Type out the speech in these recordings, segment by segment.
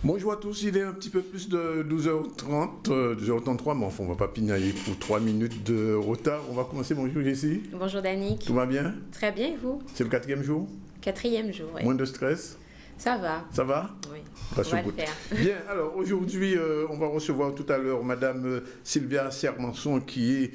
Bonjour à tous, il est un petit peu plus de 12h30, 12h33, mais enfin on ne va pas pinailler pour 3 minutes de retard. On va commencer, bonjour Jessie. Bonjour Danick. Tout va bien? Très bien, et vous? C'est le 4e jour? 4e jour, oui. Moins de stress? Ça va. Ça va? Oui, on va le faire. Bien, alors aujourd'hui, on va recevoir tout à l'heure Madame Sylvia Sermanson qui est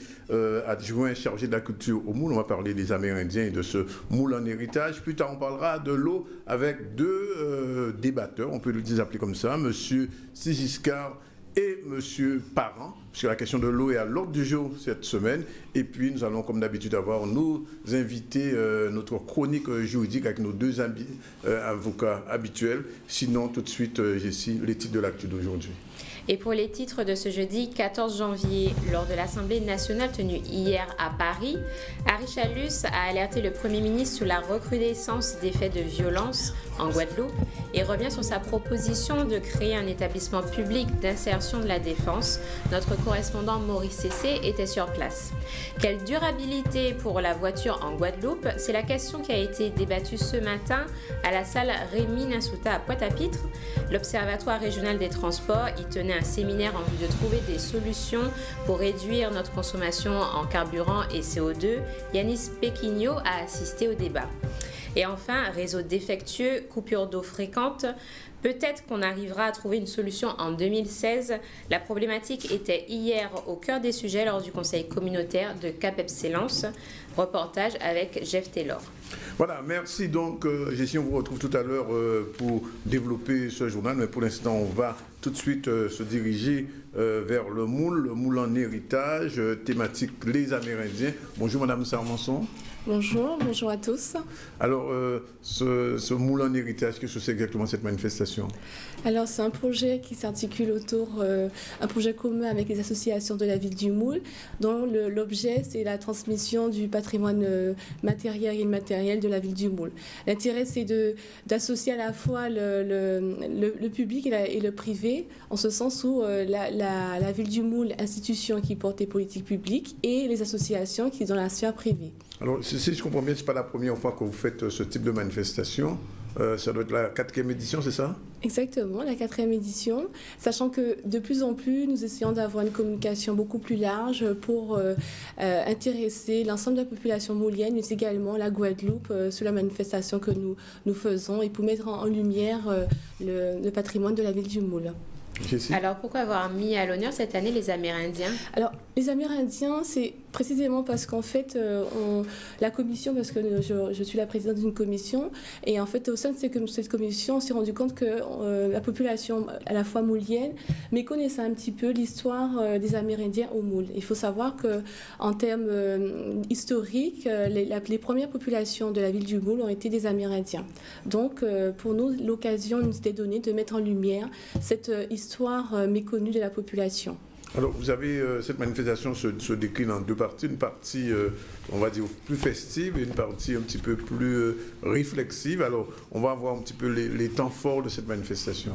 adjointe chargée de la culture au moule. On va parler des Amérindiens et de ce moule en héritage. Plus tard, on parlera de l'eau avec deux débatteurs, on peut les appeler comme ça, Monsieur Sigiscard et Monsieur Parent, puisque la question de l'eau est à l'ordre du jour cette semaine. Et puis, nous allons, comme d'habitude, avoir nos invités, notre chronique juridique avec nos deux avocats habituels. Sinon, tout de suite, Jessie, les titres de l'actu d'aujourd'hui. Et pour les titres de ce jeudi 14 janvier, lors de l'Assemblée nationale tenue hier à Paris, Harry Chalus a alerté le Premier ministre sur la recrudescence des faits de violence en Guadeloupe et revient sur sa proposition de créer un établissement public d'insertion de la défense. Notre correspondant Maurice Cessé était sur place. Quelle durabilité pour la voiture en Guadeloupe? C'est la question qui a été débattue ce matin à la salle Rémy Nassouta à Pointe-à-Pitre. L'Observatoire régional des transports y tenait un séminaire en vue de trouver des solutions pour réduire notre consommation en carburant et CO2. Yanis Pequigno a assisté au débat. Et enfin, réseau défectueux, coupure d'eau fréquente. Peut-être qu'on arrivera à trouver une solution en 2016. La problématique était hier au cœur des sujets lors du conseil communautaire de Cap-Excellence. Reportage avec Jeff Taylor. Voilà, merci donc Jessie, on vous retrouve tout à l'heure pour développer ce journal, mais pour l'instant on va tout de suite se diriger vers le moule en héritage, thématique les Amérindiens. Bonjour Madame Sermanson. Bonjour, bonjour à tous. Alors, ce moule en héritage, qu'est-ce que c'est exactement cette manifestation? Alors, c'est un projet qui s'articule autour, un projet commun avec les associations de la ville du Moule, dont l'objet, c'est la transmission du patrimoine matériel et immatériel de la ville du Moule. L'intérêt, c'est d'associer à la fois le public et le privé, en ce sens où la ville du Moule, institution qui porte les politiques publiques, et les associations qui sont dans la sphère privée. Alors, si je comprends bien, ce n'est pas la première fois que vous faites ce type de manifestation. Ça doit être la 4e édition, c'est ça? Exactement, la 4e édition, sachant que de plus en plus, nous essayons d'avoir une communication beaucoup plus large pour intéresser l'ensemble de la population moulienne, mais également la Guadeloupe sur la manifestation que nous faisons et pour mettre en lumière le patrimoine de la ville du Moule. Jessie. Alors, pourquoi avoir mis à l'honneur cette année les Amérindiens? Alors, les Amérindiens, c'est précisément parce qu'en fait, la commission, parce que je suis la présidente d'une commission, et en fait, au sein de cette commission, on s'est rendu compte que la population, à la fois moulienne, méconnaissait un petit peu l'histoire des Amérindiens au Moule. Il faut savoir qu'en termes historiques, les premières populations de la ville du Moule ont été des Amérindiens. Donc, pour nous, l'occasion nous était donnée de mettre en lumière cette histoire méconnue de la population. Alors, vous avez, cette manifestation se décline en deux parties. Une partie, on va dire, plus festive et une partie un petit peu plus réflexive. Alors, on va voir un petit peu les temps forts de cette manifestation.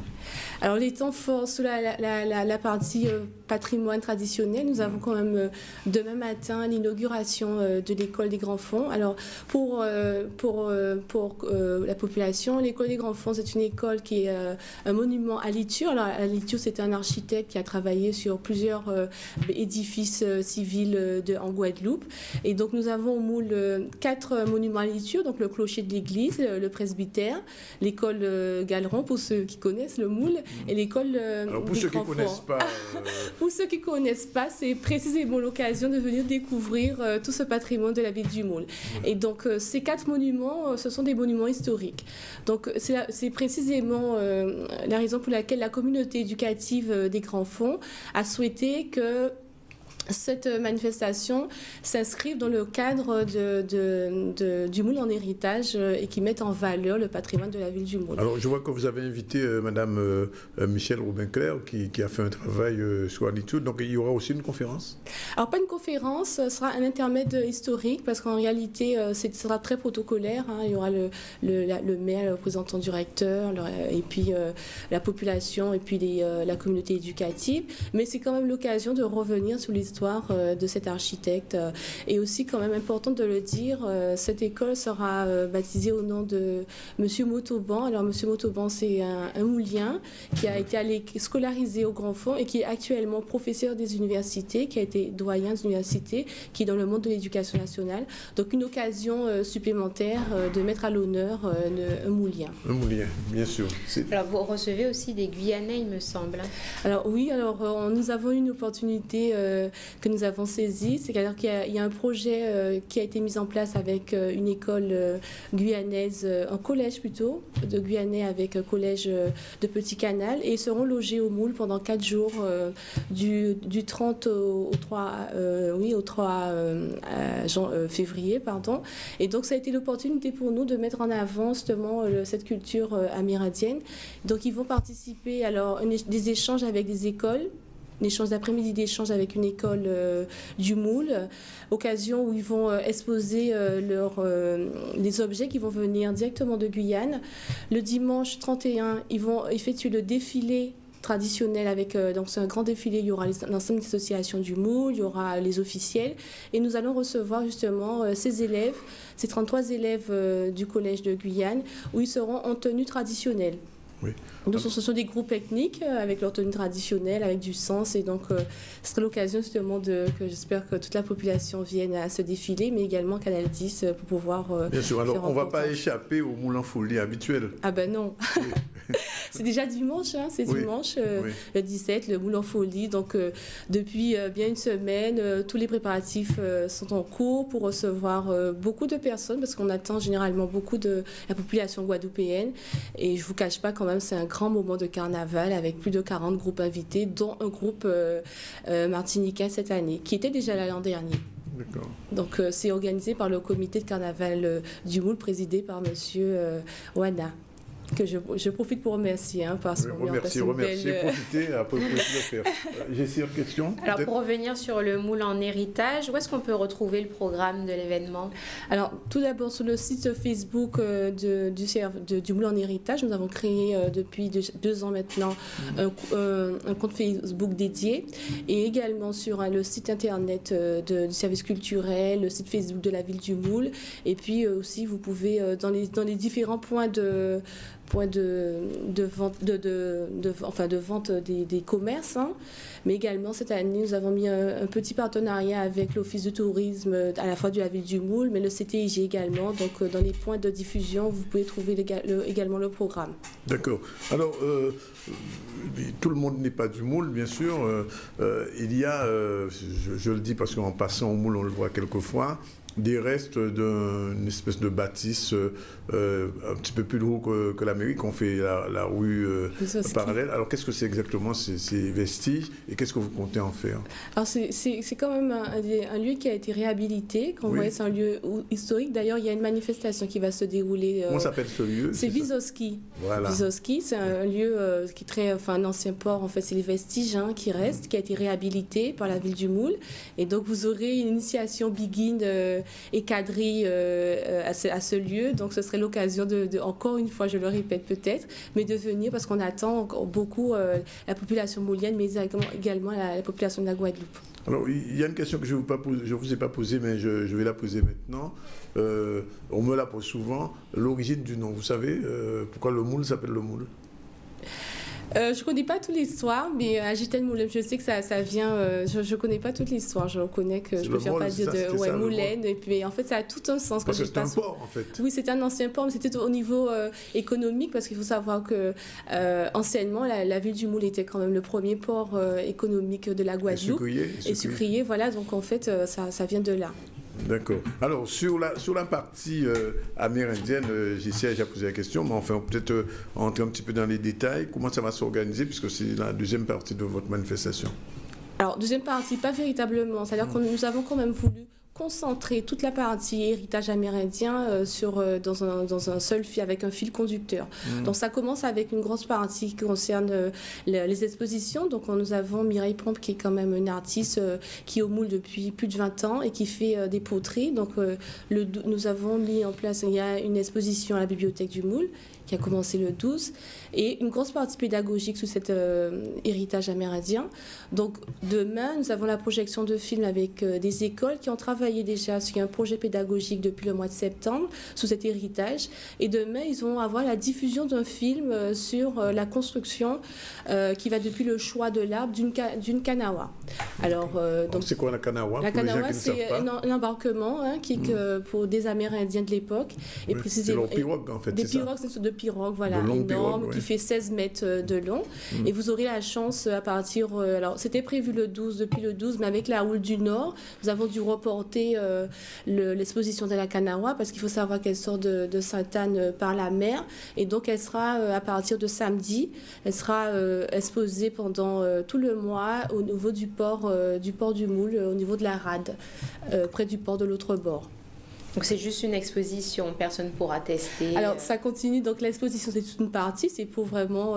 Alors, les temps forts, sous la partie patrimoine traditionnel, nous avons quand même demain matin l'inauguration de l'école des Grands Fonds. Alors, pour la population, l'école des Grands Fonds, c'est une école qui est un monument à Lithur. Alors, à Lithur, c'est un architecte qui a travaillé sur plusieurs édifices civils en Guadeloupe. Et donc, nous avons au Moule 4 monuments à Lithur, donc le clocher de l'église, le presbytère, l'école Galeron, pour ceux qui connaissent le Moule, et l'école pour ceux qui ne connaissent pas... Pour ceux qui ne connaissent pas, c'est précisément l'occasion de venir découvrir tout ce patrimoine de la ville du Moule. Et donc, ces 4 monuments, ce sont des monuments historiques. Donc, c'est précisément la raison pour laquelle la communauté éducative des Grands Fonds a souhaité que cette manifestation s'inscrive dans le cadre du Moule en héritage et qui mette en valeur le patrimoine de la ville du Moule. Alors, je vois que vous avez invité Madame Michel Robin-Clair qui a fait un travail sur Lithur. Donc, il y aura aussi une conférence? Alors, pas une conférence, ce sera un intermède historique parce qu'en réalité, ce sera très protocolaire. Hein. Il y aura le maire, le représentant du recteur, et puis la population et puis la communauté éducative. Mais c'est quand même l'occasion de revenir sur les l'histoire de cet architecte. Et aussi, quand même important de le dire, cette école sera baptisée au nom de Monsieur Montauban. Alors, Monsieur Montauban, c'est un Moulien qui a été scolarisé au Grand Fond et qui est actuellement professeur des universités, qui a été doyen des universités, qui est dans le monde de l'éducation nationale. Donc, une occasion supplémentaire de mettre à l'honneur un Moulien. Un Moulien, bien sûr. Alors, vous recevez aussi des Guyanais, il me semble. Alors oui, nous avons une opportunité que nous avons saisie, c'est-à-dire qu'il y a un projet qui a été mis en place avec une école guyanaise, un collège plutôt, de Guyanais avec un collège de Petit Canal, et ils seront logés au Moule pendant 4 jours, du 30 au 3, février, pardon. Et donc ça a été l'opportunité pour nous de mettre en avant justement cette culture amérindienne. Donc ils vont participer alors des échanges avec des écoles, l'échange d'après-midi d'échange avec une école du Moule, occasion où ils vont exposer les objets qui vont venir directement de Guyane. Le dimanche 31, ils vont effectuer le défilé traditionnel donc c'est un grand défilé, il y aura l'ensemble des associations du Moule, il y aura les officiels et nous allons recevoir justement ces 33 élèves du collège de Guyane où ils seront en tenue traditionnelle. Oui. Donc, ce sont des groupes ethniques avec leur tenue traditionnelle, avec du sens. Et donc, ce sera l'occasion justement que j'espère que toute la population vienne à ce défilé, mais également Canal 10 pour pouvoir. Bien sûr, alors on ne va pas échapper au moule en folie habituel. Ah ben non. Oui. C'est déjà dimanche, hein, c'est dimanche, le 17, le moule en folie. Donc, depuis bien une semaine, tous les préparatifs sont en cours pour recevoir beaucoup de personnes, parce qu'on attend généralement beaucoup de la population guadeloupéenne. Et je ne vous cache pas quand même, c'est un grand moment de carnaval avec plus de 40 groupes invités, dont un groupe martiniquais cette année, qui était déjà là l'an dernier. D'accord. Donc c'est organisé par le comité de carnaval du Moule, présidé par monsieur Wana, que je profite pour remercier, parce qu'on remercier, profitez, après vous pouvez le faire. J'ai une question. Alors pour revenir sur le Moule en héritage, où est-ce qu'on peut retrouver le programme de l'événement? Alors tout d'abord sur le site Facebook du Moule en héritage, nous avons créé depuis 2 ans maintenant un compte Facebook dédié, et également sur le site internet du service culturel, le site Facebook de la ville du Moule, et puis aussi vous pouvez dans les différents points de vente des commerces, mais également cette année nous avons mis un petit partenariat avec l'office de tourisme à la fois de la ville du Moule, mais le CTIG également. Donc dans les points de diffusion vous pouvez trouver également le programme. D'accord. Alors tout le monde n'est pas du Moule, bien sûr. Il y a, je le dis parce qu'en passant au Moule on le voit quelquefois, des restes d'une espèce de bâtisse un petit peu plus lourd que l'Amérique. On fait la rue parallèle. Alors qu'est-ce que c'est exactement ces vestiges et qu'est-ce que vous comptez en faire? Alors c'est quand même un lieu qui a été réhabilité. Comme vous voyez, c'est un lieu historique. D'ailleurs, il y a une manifestation qui va se dérouler. Comment s'appelle ce lieu? C'est Visoski. Voilà. Visoski, c'est un lieu qui est un ancien port. En fait, c'est les vestiges qui restent, qui a été réhabilité par la ville du Moule. Et donc, vous aurez une initiation Begin et quadrille à ce lieu. Donc ce serait l'occasion encore une fois, je le répète peut-être, mais de venir parce qu'on attend beaucoup la population moulienne, mais également la population de la Guadeloupe. Alors il y a une question que je ne vous ai pas posée, mais je vais la poser maintenant. On me la pose souvent, l'origine du nom. Vous savez pourquoi le Moule s'appelle le Moule? Je ne connais pas toute l'histoire, mais Agitaine Moulin, je sais que ça vient. Je ne connais pas toute l'histoire. Je reconnais que je ne préfère pas dire de Moulin. Et puis, en fait, ça a tout un sens. Parce que c'est un port, en fait. Oui, c'était un ancien port, mais c'était au niveau économique, parce qu'il faut savoir que anciennement, la ville du Moule était quand même le premier port économique de la Guadeloupe. Et sucrier, voilà. Donc, en fait, ça vient de là. D'accord. Alors, sur la partie amérindienne, j'essaie de poser la question, mais enfin, peut-être entrer un petit peu dans les détails. Comment ça va s'organiser, puisque c'est la deuxième partie de votre manifestation? Alors, deuxième partie, pas véritablement. C'est-à-dire que nous avons quand même voulu concentrer toute la partie héritage amérindien dans un seul fil, avec un fil conducteur. Donc ça commence avec une grosse partie qui concerne les expositions. Donc nous avons Mireille Pompe, qui est quand même une artiste qui est au moule depuis plus de 20 ans et qui fait des poteries. Donc nous avons mis en place, il y a une exposition à la bibliothèque du Moule qui a commencé le 12, et une grosse partie pédagogique sous cet héritage amérindien. Donc demain, nous avons la projection de films avec des écoles qui ont travaillé déjà sur un projet pédagogique depuis le mois de septembre sous cet héritage. Et demain, ils vont avoir la diffusion d'un film sur la construction qui va depuis le choix de l'arbre d'une kanawa. Alors, donc c'est quoi la kanawa? La kanawa, c'est un embarquement pour des Amérindiens de l'époque. Et c'est leur pirogue, en fait. Des pirogues, c'est de pirogue, voilà, énorme, qui fait 16 mètres de long. Et vous aurez la chance à partir... alors, c'était prévu depuis le 12, mais avec la houle du Nord, nous avons dû reporter l'exposition de la kanawa, parce qu'il faut savoir qu'elle sort de Sainte-Anne par la mer. Et donc, elle sera, à partir de samedi, elle sera exposée pendant tout le mois au niveau du port du Moule, au niveau de la rade, près du port de l'autre bord. Donc c'est juste une exposition, personne ne pourra tester. Alors ça continue, donc l'exposition c'est toute une partie, c'est pour vraiment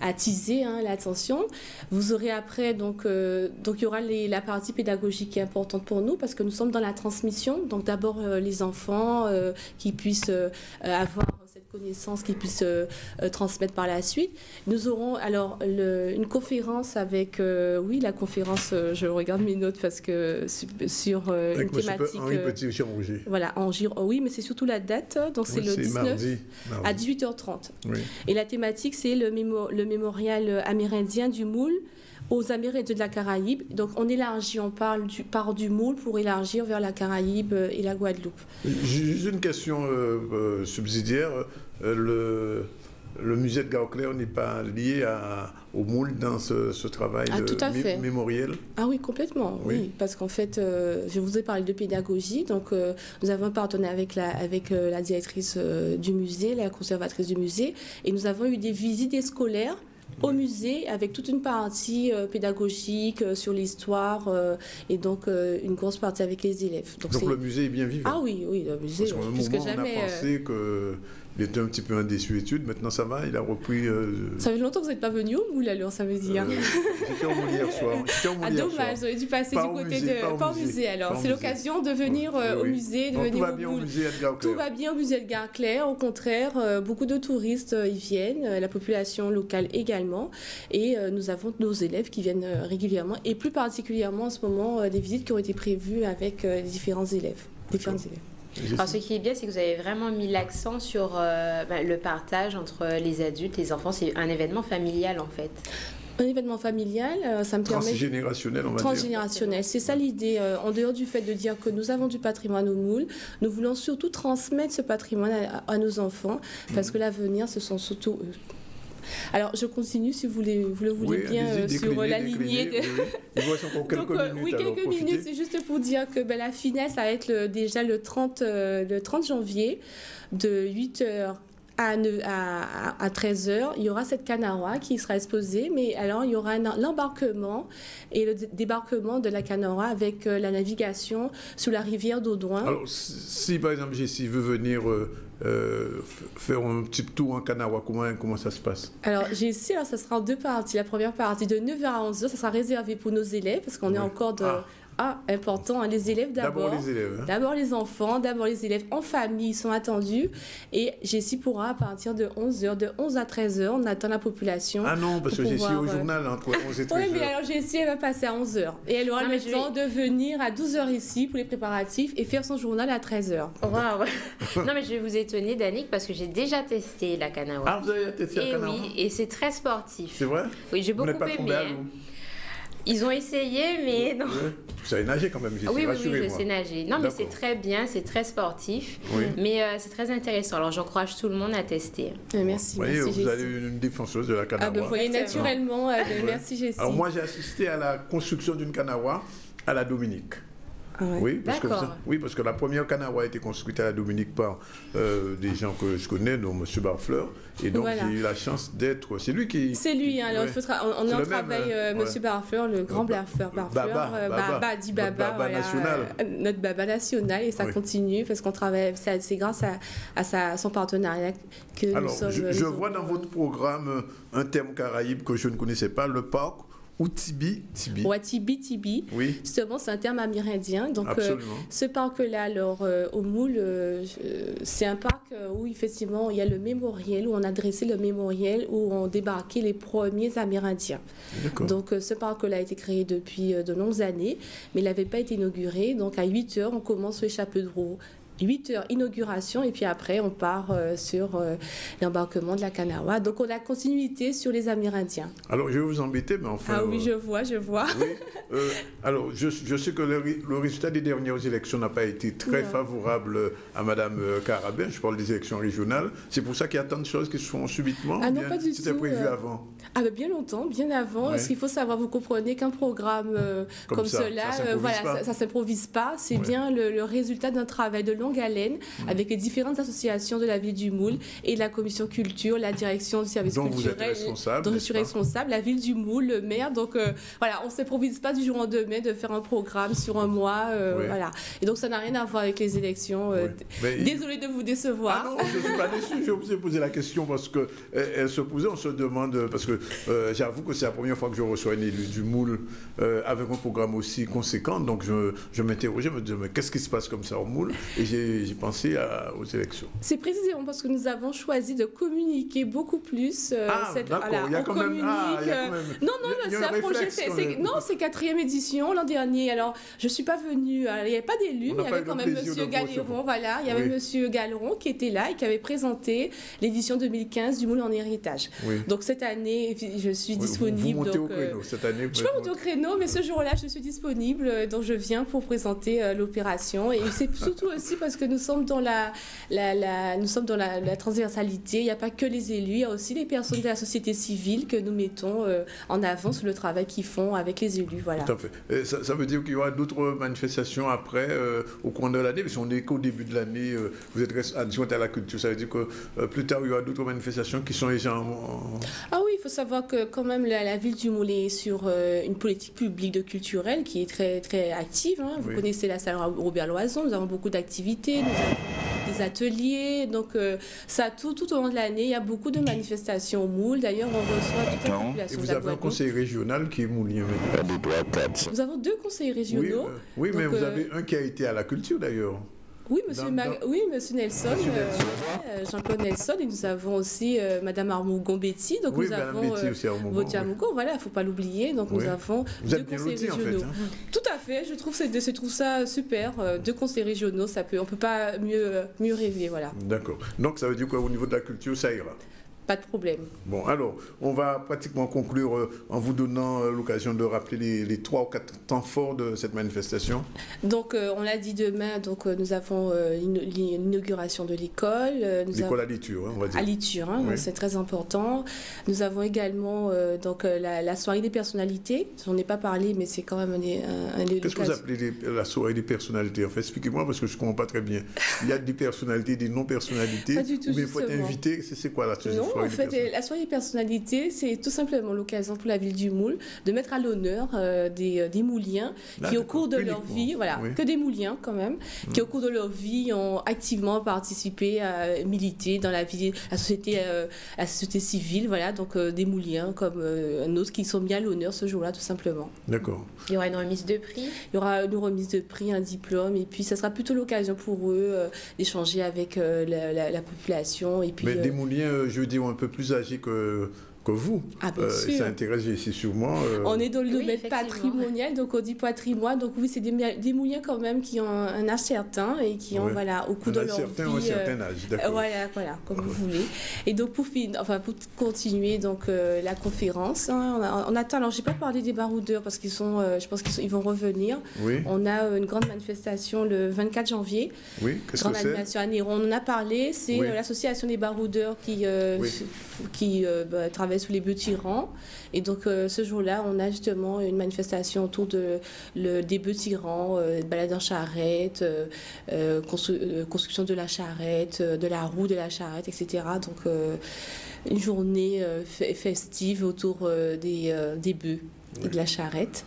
attiser l'attention. Vous aurez après, donc il y aura la partie pédagogique qui est importante pour nous parce que nous sommes dans la transmission. Donc d'abord les enfants qui puissent avoir cette connaissance, qu'ils puissent transmettre par la suite. Nous aurons alors une conférence avec, la conférence, je regarde mes notes parce que sur une thématique... Henri Petit-Roger. Voilà, oui, mais c'est surtout la date, donc c'est le 19 mardi. À 18h30. Oui. Et la thématique, c'est le mémorial amérindien du Moule aux Amérindiens de la Caraïbe. Donc on élargit, on part du Moule pour élargir vers la Caraïbe et la Guadeloupe. Juste une question subsidiaire. Le musée de Edgar-Claire n'est pas lié au Moule dans ce travail mémoriel? Ah oui, complètement, oui. Parce qu'en fait, je vous ai parlé de pédagogie, donc nous avons un partenariat avec la directrice du musée, la conservatrice du musée, et nous avons eu des visites scolaires au musée avec toute une partie pédagogique sur l'histoire et donc une grosse partie avec les élèves. Donc le musée est bien vivant? Ah oui, le musée, plus que jamais. On a pensé qu'il était un petit peu en désuétude, maintenant ça va, il a repris... Ça fait longtemps que vous n'êtes pas venu au Moule alors, ça veut dire. J'étais au Moule hier soir. Dommage, vous avez dû passer du côté de... Pas au musée alors, c'est l'occasion de venir au musée, de venir au Moule. Tout va bien au musée Edgar-Claire, au contraire, beaucoup de touristes y viennent, la population locale également, et nous avons nos élèves qui viennent régulièrement, et plus particulièrement en ce moment, des visites qui ont été prévues avec différents élèves. Alors, ce qui est bien, c'est que vous avez vraiment mis l'accent sur le partage entre les adultes et les enfants. C'est un événement familial, en fait. Un événement familial, ça me permet... Transgénérationnel, on va dire. Transgénérationnel, c'est ça l'idée. En dehors du fait de dire que nous avons du patrimoine au Moule, nous voulons surtout transmettre ce patrimoine à nos enfants, parce que l'avenir, ce sont surtout eux. Alors, je continue, si vous le voulez bien, sur la lignée. Il vous reste encore quelques minutes. Oui, quelques minutes. C'est juste pour dire que la finesse, ça va être déjà le 30 janvier, de 8h à 13h, il y aura cette kanawa qui sera exposée, mais alors il y aura l'embarquement et le débarquement de la kanawa avec la navigation sous la rivière d'Audouin. Alors, si par exemple Jessie veut venir faire un petit tour en kanawa, comment ça se passe? Alors, Jessie, ça sera en deux parties. La première partie de 9h à 11h, ça sera réservé pour nos élèves parce qu'on est encore de... important, les élèves d'abord. D'abord les élèves. D'abord les enfants, d'abord les élèves en famille, ils sont attendus. Et Jessie pourra, à partir de 11h, de 11 à 13h, on attend la population. Ah non, parce que Jessie au journal, entre 11 et 13h. Oui, mais alors Jessie, elle va passer à 11h. Et elle aura le temps de venir à 12h ici pour les préparatifs et faire son journal à 13h. Waouh. Non, mais je vais vous étonner, Danick, parce que j'ai déjà testé la kanawa. Ah, vous avez testé la kanawa? Oui, et c'est très sportif. C'est vrai? Oui, j'ai beaucoup aimé. Ils ont essayé, mais non. Vous savez nager quand même, oui, je sais nager. Non, mais c'est très bien, c'est très sportif, mais c'est très intéressant. Alors, j'encourage tout le monde à tester. Merci. Vous voyez, vous avez une défenseuse de la kanawa. Vous voyez, naturellement. Merci, Jessie. Alors, moi, j'ai assisté à la construction d'une kanawa à la Dominique. Ah ouais. Oui, parce que la première Canawa a été construite à la Dominique par des gens que je connais, dont M. Barfleur. Et donc, j'ai eu la chance d'être... C'est lui qui... C'est lui, hein, ouais. on est en travail, M. Barfleur, le grand Barfleur, Baba national. Notre Baba national, et ça continue, parce qu'on travaille, c'est grâce à son partenariat que nous sommes... Je vois dans votre programme un terme caraïbe que je ne connaissais pas, le parc Tibi. Ouais, Tibi. Oui. Justement, c'est un terme amérindien. Donc, ce parc-là, alors, au Moule, c'est un parc où, effectivement, il y a le mémorial, où on a dressé le mémorial, où ont débarqué les premiers Amérindiens. Donc, ce parc-là a été créé depuis de longues années, mais il n'avait pas été inauguré. Donc, à 8 heures, on commence le chapeau de roue. 8 heures inauguration, et puis après on part sur l'embarquement de la Canawa. Donc on a continuité sur les Amérindiens. Alors je vais vous embêter, mais enfin... Ah oui, je vois. Oui, alors je sais que le résultat des dernières élections n'a pas été très favorable à Mme Carabin. Je parle des élections régionales. C'est pour ça qu'il y a tant de choses qui se font subitement. Ah non, pas du tout. C'était prévu avant. Ah ben bien longtemps, bien avant. Ouais. Ce qu'il faut savoir, vous comprenez qu'un programme comme cela, ça ne s'improvise pas. C'est bien le résultat d'un travail de longue haleine avec les différentes associations de la ville du Moule et la commission culture, la direction du service culturel dont je suis responsable, la ville du Moule, le maire. Donc voilà, on ne s'improvise pas du jour au lendemain de faire un programme sur un mois. Voilà. Et donc ça n'a rien à voir avec les élections. Désolée de vous décevoir. Ah non, je ne suis pas déçu. Je vous ai posé la question parce qu'elle se posait, on se demande, parce que j'avoue que c'est la première fois que je reçois un élu du Moule avec un programme aussi conséquent. Donc je m'interrogeais, je me disais, mais qu'est-ce qui se passe comme ça au Moule? Et j'ai pensé aux élections. C'est précisément parce que nous avons choisi de communiquer beaucoup plus. D'accord, il y a quand même... Non, c'est un projet... Non, c'est 4e édition l'an dernier. Alors, je ne suis pas venue... Il n'y avait pas d'élu, mais il y avait quand même M. Galéron. Voilà, il y avait M. Galéron qui était là et qui avait présenté l'édition 2015 du Moule en héritage. Oui. Donc, cette année, je suis disponible. Vous montez au créneau cette année. Je ne suis pas montée au créneau, mais ce jour-là, je suis disponible. Donc, je viens pour présenter l'opération. Et c'est surtout aussi parce que nous sommes dans la transversalité. Il n'y a pas que les élus, il y a aussi les personnes de la société civile que nous mettons en avant sur le travail qu'ils font avec les élus. Voilà. Tout à fait. Ça veut dire qu'il y aura d'autres manifestations après, au cours de l'année, parce qu'on est qu'au début de l'année, vous êtes adjointe à la culture. Ça veut dire que plus tard, il y aura d'autres manifestations qui sont déjà Ah oui, il faut savoir que quand même la ville du Moule est sur une politique publique de culturelle qui est très, très active. Hein. Vous connaissez la salle Robert Loison, nous avons beaucoup d'activités, nous avons des ateliers, donc ça tout au long de l'année, il y a beaucoup de manifestations au Moule. D'ailleurs, on reçoit toute la population. Et vous avez un conseil régional qui est moulien. Nous avons 2 conseillers régionaux. Oui, mais vous avez un qui a été à la culture d'ailleurs. Oui, monsieur Nelson, Jean-Claude Nelson, et nous avons aussi Madame Armougon-Betty. Donc nous avons Betty Armougon, voilà, il ne faut pas l'oublier. Donc nous avons 2 conseillers régionaux. En fait, hein. Tout à fait, je trouve ça super. 2 conseillers régionaux, on ne peut pas mieux rêver, voilà. D'accord. Donc ça veut dire qu'au niveau de la culture, ça ira. Pas de problème. Bon, alors, on va pratiquement conclure en vous donnant l'occasion de rappeler les 3 ou 4 temps forts de cette manifestation. Donc, on l'a dit demain, donc, nous avons l'inauguration de l'école. L'école à Liture, hein, on va dire. À Liture, hein, oui. C'est très important. Nous avons également donc, la soirée des personnalités. J'en ai pas parlé, mais c'est quand même un des... Qu'est-ce que vous appelez la soirée des personnalités? En fait, expliquez-moi, parce que je ne comprends pas très bien. Il y a des personnalités, des non-personnalités. Pas du tout, ou bien il faut être invité. C'est quoi la soirée? En fait, la soirée des personnalités, c'est tout simplement l'occasion pour la ville du Moule de mettre à l'honneur des Mouliens qui, au cours de leur vie, que des Mouliens quand même, qui au cours de leur vie ont activement participé à militer dans la vie, la société civile, voilà, donc des Mouliens comme un autre qui sont mis à l'honneur ce jour-là, tout simplement. D'accord. Il y aura une remise de prix. Il y aura une remise de prix, un diplôme, et puis ça sera plutôt l'occasion pour eux d'échanger avec la population. Et puis, mais des Mouliens, je veux dire, un peu plus âgés que vous. Ah, bien sûr. Ça intéresse ici sûrement. On est dans le domaine patrimonial, donc on dit patrimoine. Donc oui, c'est des Mouliens quand même qui ont un âge certain et qui ont, au cours de leur vie... Un certain âge, d'accord. Voilà, comme vous voulez. Et donc pour continuer donc, la conférence, hein, on attend... Alors, je n'ai pas parlé des baroudeurs parce qu'ils sont... je pense qu'ils vont revenir. Oui. On a une grande manifestation le 24 janvier. Oui, qu'est-ce que c'est? Grande animation à Néron. On en a parlé. C'est l'association des baroudeurs qui... qui travaillent sous les bœufs tyrans. Et donc ce jour-là, on a justement une manifestation autour des bœufs tyrans, balade en charrette, construction de la charrette, de la roue de la charrette, etc. Donc une journée festive autour des bœufs et de la charrette.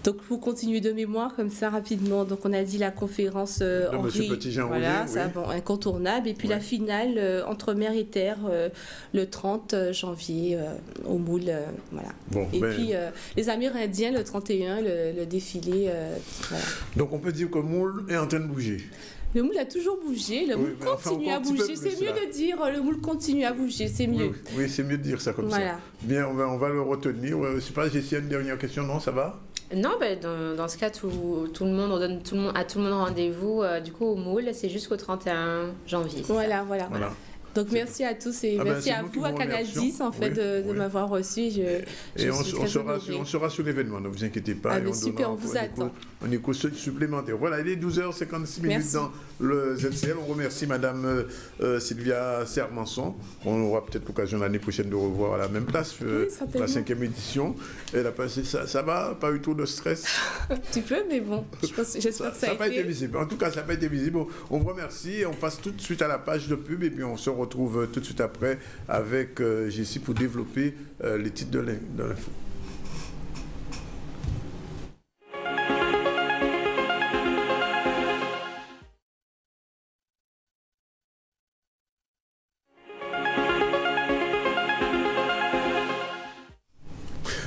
Donc, pour continuer de mémoire, comme ça, rapidement, donc on a dit la conférence Monsieur Petit-Jean, voilà, oui. ça, bon, incontournable. Et puis la finale entre mer et terre, le 30 janvier, au Moule. Voilà. Bon, et puis, les Amérindiens, le 31, le défilé. Voilà. Donc, on peut dire que Moule est en train de bouger. Le moule a toujours bougé, le moule continue à bouger. C'est mieux de dire le moule continue à bouger, c'est mieux. Oui, c'est mieux de dire ça comme ça. Bien, on va le retenir. Je ne sais pas, j'ai une dernière question, non, ça va? Non, dans ce cas, tout le monde, on donne à tout le monde rendez-vous du coup au moule, c'est jusqu'au 31 janvier. Voilà. Donc merci à tous et merci à vous, à Canal 10 en fait de m'avoir reçu. Et on sera sur l'événement, ne vous inquiétez pas. Super, on vous attend. On écoute supplémentaire. Voilà, il est 12h56 dans le ZCL. On remercie Madame Sylvia Sermanson. On aura peut-être l'occasion l'année prochaine de revoir à la même place, la 5e édition. Elle a passé ça va, pas eu trop de stress. Un petit peu, mais bon, j'espère que ça a été... pas été visible. En tout cas, ça n'a pas été visible. On vous remercie. On passe tout de suite à la page de pub et puis on se retrouve tout de suite après avec Jessie pour développer les titres de l'info.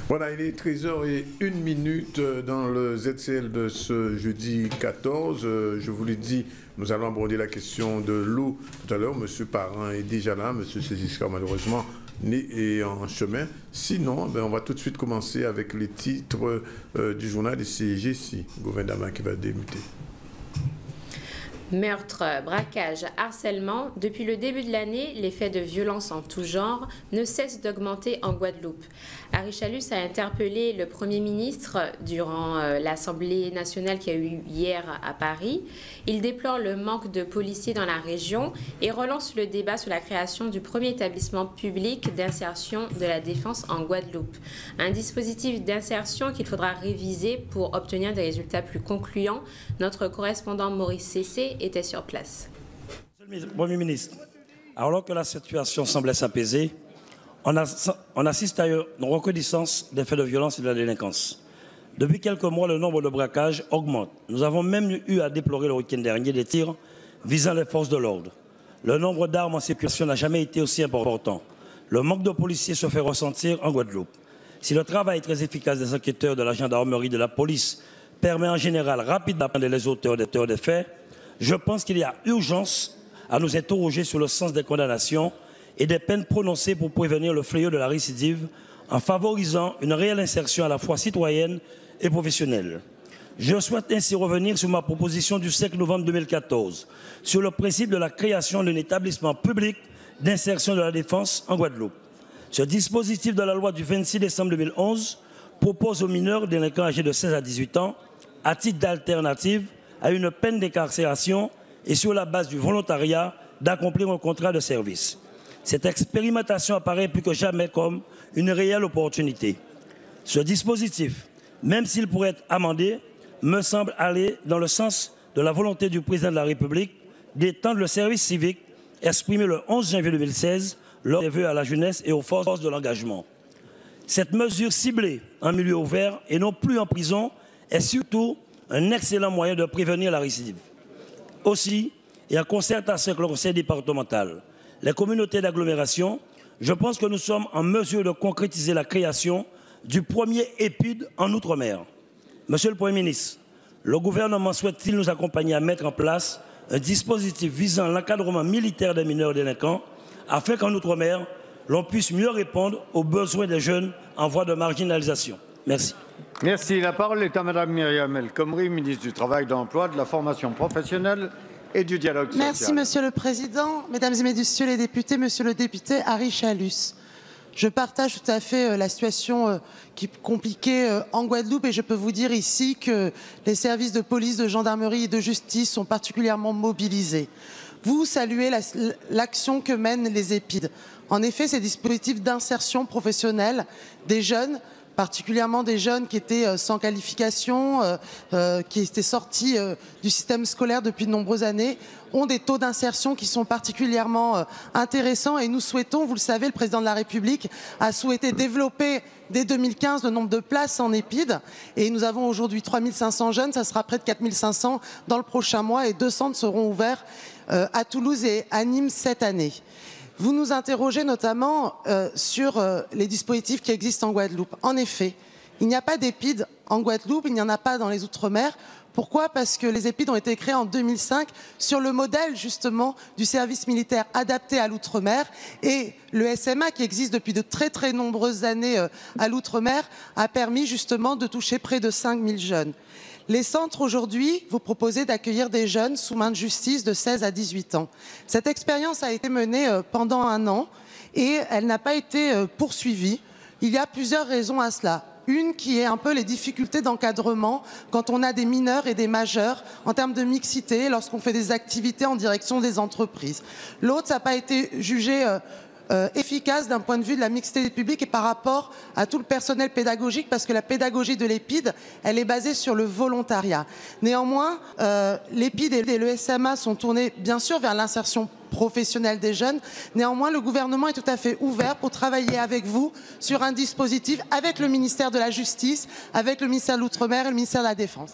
Voilà, il est 13h01 dans le ZCL de ce jeudi 14. Je vous l'ai dit, nous allons aborder la question de l'eau tout à l'heure. Monsieur Parent est déjà là, Monsieur Céziska malheureusement est en chemin. Sinon, on va tout de suite commencer avec les titres du journal et c'est Jessie Gouvernement qui va débuter. Meurtre, braquage, harcèlement, depuis le début de l'année, les faits de violence en tout genre ne cessent d'augmenter en Guadeloupe. Harry Chalus a interpellé le Premier ministre durant l'Assemblée nationale qui a eu hier à Paris. Il déplore le manque de policiers dans la région et relance le débat sur la création du premier établissement public d'insertion de la défense en Guadeloupe. Un dispositif d'insertion qu'il faudra réviser pour obtenir des résultats plus concluants. Notre correspondant Maurice Cessé était sur place. Monsieur le Premier ministre, alors que la situation semblait s'apaiser, on assiste à une recrudescence des faits de violence et de la délinquance. Depuis quelques mois, le nombre de braquages augmente. Nous avons même eu à déplorer le week-end dernier des tirs visant les forces de l'ordre. Le nombre d'armes en circulation n'a jamais été aussi important. Le manque de policiers se fait ressentir en Guadeloupe. Si le travail très efficace des enquêteurs de la gendarmerie et de la police permet en général rapidement d'apprendre les auteurs des faits, je pense qu'il y a urgence à nous interroger sur le sens des condamnations et des peines prononcées pour prévenir le fléau de la récidive en favorisant une réelle insertion à la fois citoyenne et professionnelle. Je souhaite ainsi revenir sur ma proposition du 5 novembre 2014 sur le principe de la création d'un établissement public d'insertion de la défense en Guadeloupe. Ce dispositif de la loi du 26 décembre 2011 propose aux mineurs délinquants âgés de 16 à 18 ans, à titre d'alternative à une peine d'incarcération et sur la base du volontariat d'accomplir un contrat de service. Cette expérimentation apparaît plus que jamais comme une réelle opportunité. Ce dispositif, même s'il pourrait être amendé, me semble aller dans le sens de la volonté du président de la République d'étendre le service civique exprimé le 11 janvier 2016 lors des vœux à la jeunesse et aux forces de l'engagement. Cette mesure ciblée en milieu ouvert et non plus en prison est surtout un excellent moyen de prévenir la récidive. Aussi, et en concertation avec le conseil départemental, les communautés d'agglomération, je pense que nous sommes en mesure de concrétiser la création du premier EPID en Outre-mer. Monsieur le Premier ministre, le gouvernement souhaite-t-il nous accompagner à mettre en place un dispositif visant l'encadrement militaire des mineurs délinquants afin qu'en Outre-mer, l'on puisse mieux répondre aux besoins des jeunes en voie de marginalisation. Merci. Merci. La parole est à Mme Myriam El Khomri, ministre du Travail, de l'Emploi, de la Formation professionnelle et du Dialogue social. Merci, Monsieur le Président. Mesdames et Messieurs les députés, Monsieur le député Harry Chalus. Je partage tout à fait la situation qui est compliquée en Guadeloupe et je peux vous dire ici que les services de police, de gendarmerie et de justice sont particulièrement mobilisés. vous saluez l'action que mènent les EPID. En effet, ces dispositifs d'insertion professionnelle des jeunes, particulièrement des jeunes qui étaient sans qualification, qui étaient sortis du système scolaire depuis de nombreuses années, ont des taux d'insertion qui sont particulièrement intéressants. Et nous souhaitons, vous le savez, le président de la République a souhaité développer dès 2015 le nombre de places en EPID. Et nous avons aujourd'hui 3500 jeunes, ça sera près de 4500 dans le prochain mois et 2 centres seront ouverts à Toulouse et à Nîmes cette année. Vous nous interrogez notamment sur les dispositifs qui existent en Guadeloupe. En effet, il n'y a pas d'EPID en Guadeloupe, il n'y en a pas dans les Outre-mer. Pourquoi? Parce que les EPID ont été créés en 2005 sur le modèle justement du service militaire adapté à l'outre-mer, et le SMA qui existe depuis de très très nombreuses années à l'outre-mer a permis justement de toucher près de 5000 jeunes. Les centres aujourd'hui, vous proposez d'accueillir des jeunes sous main de justice de 16 à 18 ans. Cette expérience a été menée pendant 1 an et elle n'a pas été poursuivie. Il y a plusieurs raisons à cela. Une qui est un peu les difficultés d'encadrement quand on a des mineurs et des majeurs en termes de mixité lorsqu'on fait des activités en direction des entreprises. L'autre, ça n'a pas été jugé efficace d'un point de vue de la mixité publique et par rapport à tout le personnel pédagogique, parce que la pédagogie de l'EPID, elle est basée sur le volontariat. Néanmoins, l'EPID et le SMA sont tournés bien sûr vers l'insertion professionnelle des jeunes. Néanmoins, le gouvernement est tout à fait ouvert pour travailler avec vous sur un dispositif avec le ministère de la Justice, avec le ministère de l'Outre-mer et le ministère de la Défense.